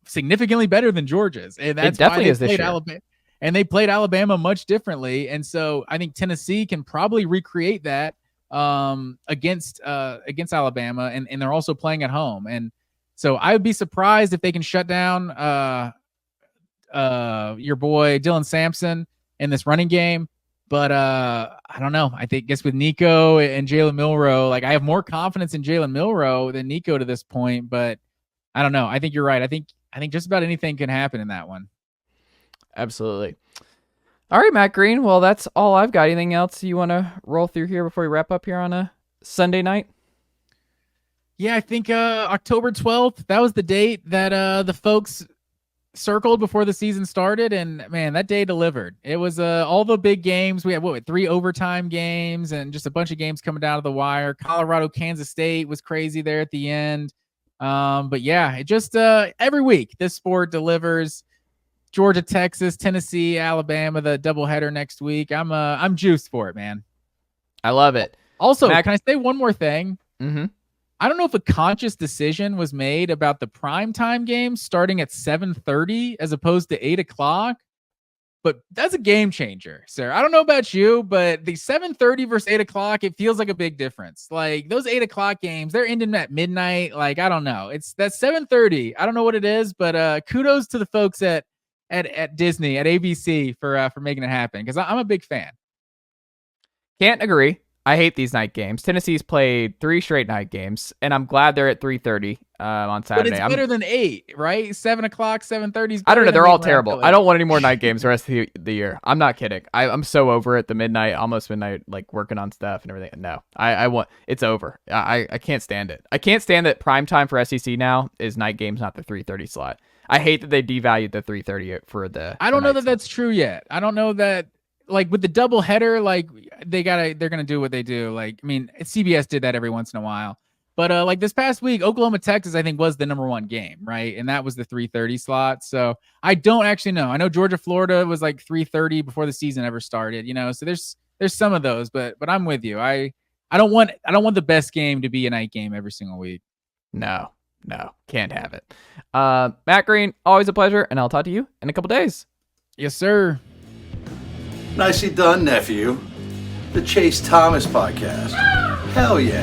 significantly better than Georgia's. And that's definitely why they played Alabama. And they played Alabama much differently. And so I think Tennessee can probably recreate that against Alabama, and they're also playing at home. And so I would be surprised if they can shut down your boy Dylan Sampson in this running game. But I don't know. Guess with Nico and Jalen Milroe, like, I have more confidence in Jalen Milroe than Nico to this point. But I don't know. I think you're right. I think just about anything can happen in that one. Absolutely. All right, Matt Green. Well, that's all I've got. Anything else you want to roll through here before we wrap up here on a Sunday night? Yeah, I think October 12th, that was the date that the folks circled before the season started, and man, that day delivered. It was all the big games. We had 3 overtime games and just a bunch of games coming down to the wire. Colorado, Kansas State was crazy there at the end. But yeah, it just every week this sport delivers. Georgia, Texas, Tennessee, Alabama, the doubleheader next week. I'm juiced for it, man. I love it. Also, can I say one more thing? Mm-hmm. I don't know if a conscious decision was made about the primetime games starting at 7:30 as opposed to 8 o'clock, but that's a game changer, sir. I don't know about you, but the 7:30 versus 8 o'clock, it feels like a big difference. Like those 8 o'clock games, they're ending at midnight. Like, I don't know. It's that 7:30. I don't know what it is, but kudos to the folks at Disney, at ABC for making it happen, because I'm a big fan. Can't agree. I hate these night games. Tennessee's played 3 straight night games, and I'm glad they're at 3:30 on Saturday. But it's better than 8, right? 7 o'clock, 7:30. I don't know. They're all terrible. I don't want any more night games the rest of the year. I'm not kidding. I'm so over it. The midnight, almost midnight, like working on stuff and everything. No, I want. It's over. I can't stand it. I can't stand that prime time for SEC now is night games, not the 3:30 slot. I hate that they devalued the 3:30 for the. I don't know that that's true yet. I don't know that. Like with the double header, like they're gonna do what they do. Like, I mean, CBS did that every once in a while, but like this past week, Oklahoma, Texas, I think was the number 1 game, right? And that was the 3:30 slot. So I don't actually know. I know Georgia, Florida was like 3:30 before the season ever started, you know. So there's some of those, but I'm with you. I don't want the best game to be a night game every single week. No, can't have it. Matt Green, always a pleasure, and I'll talk to you in a couple days. Yes, sir. Nicely done, nephew. The Chase Thomas Podcast. Hell yeah.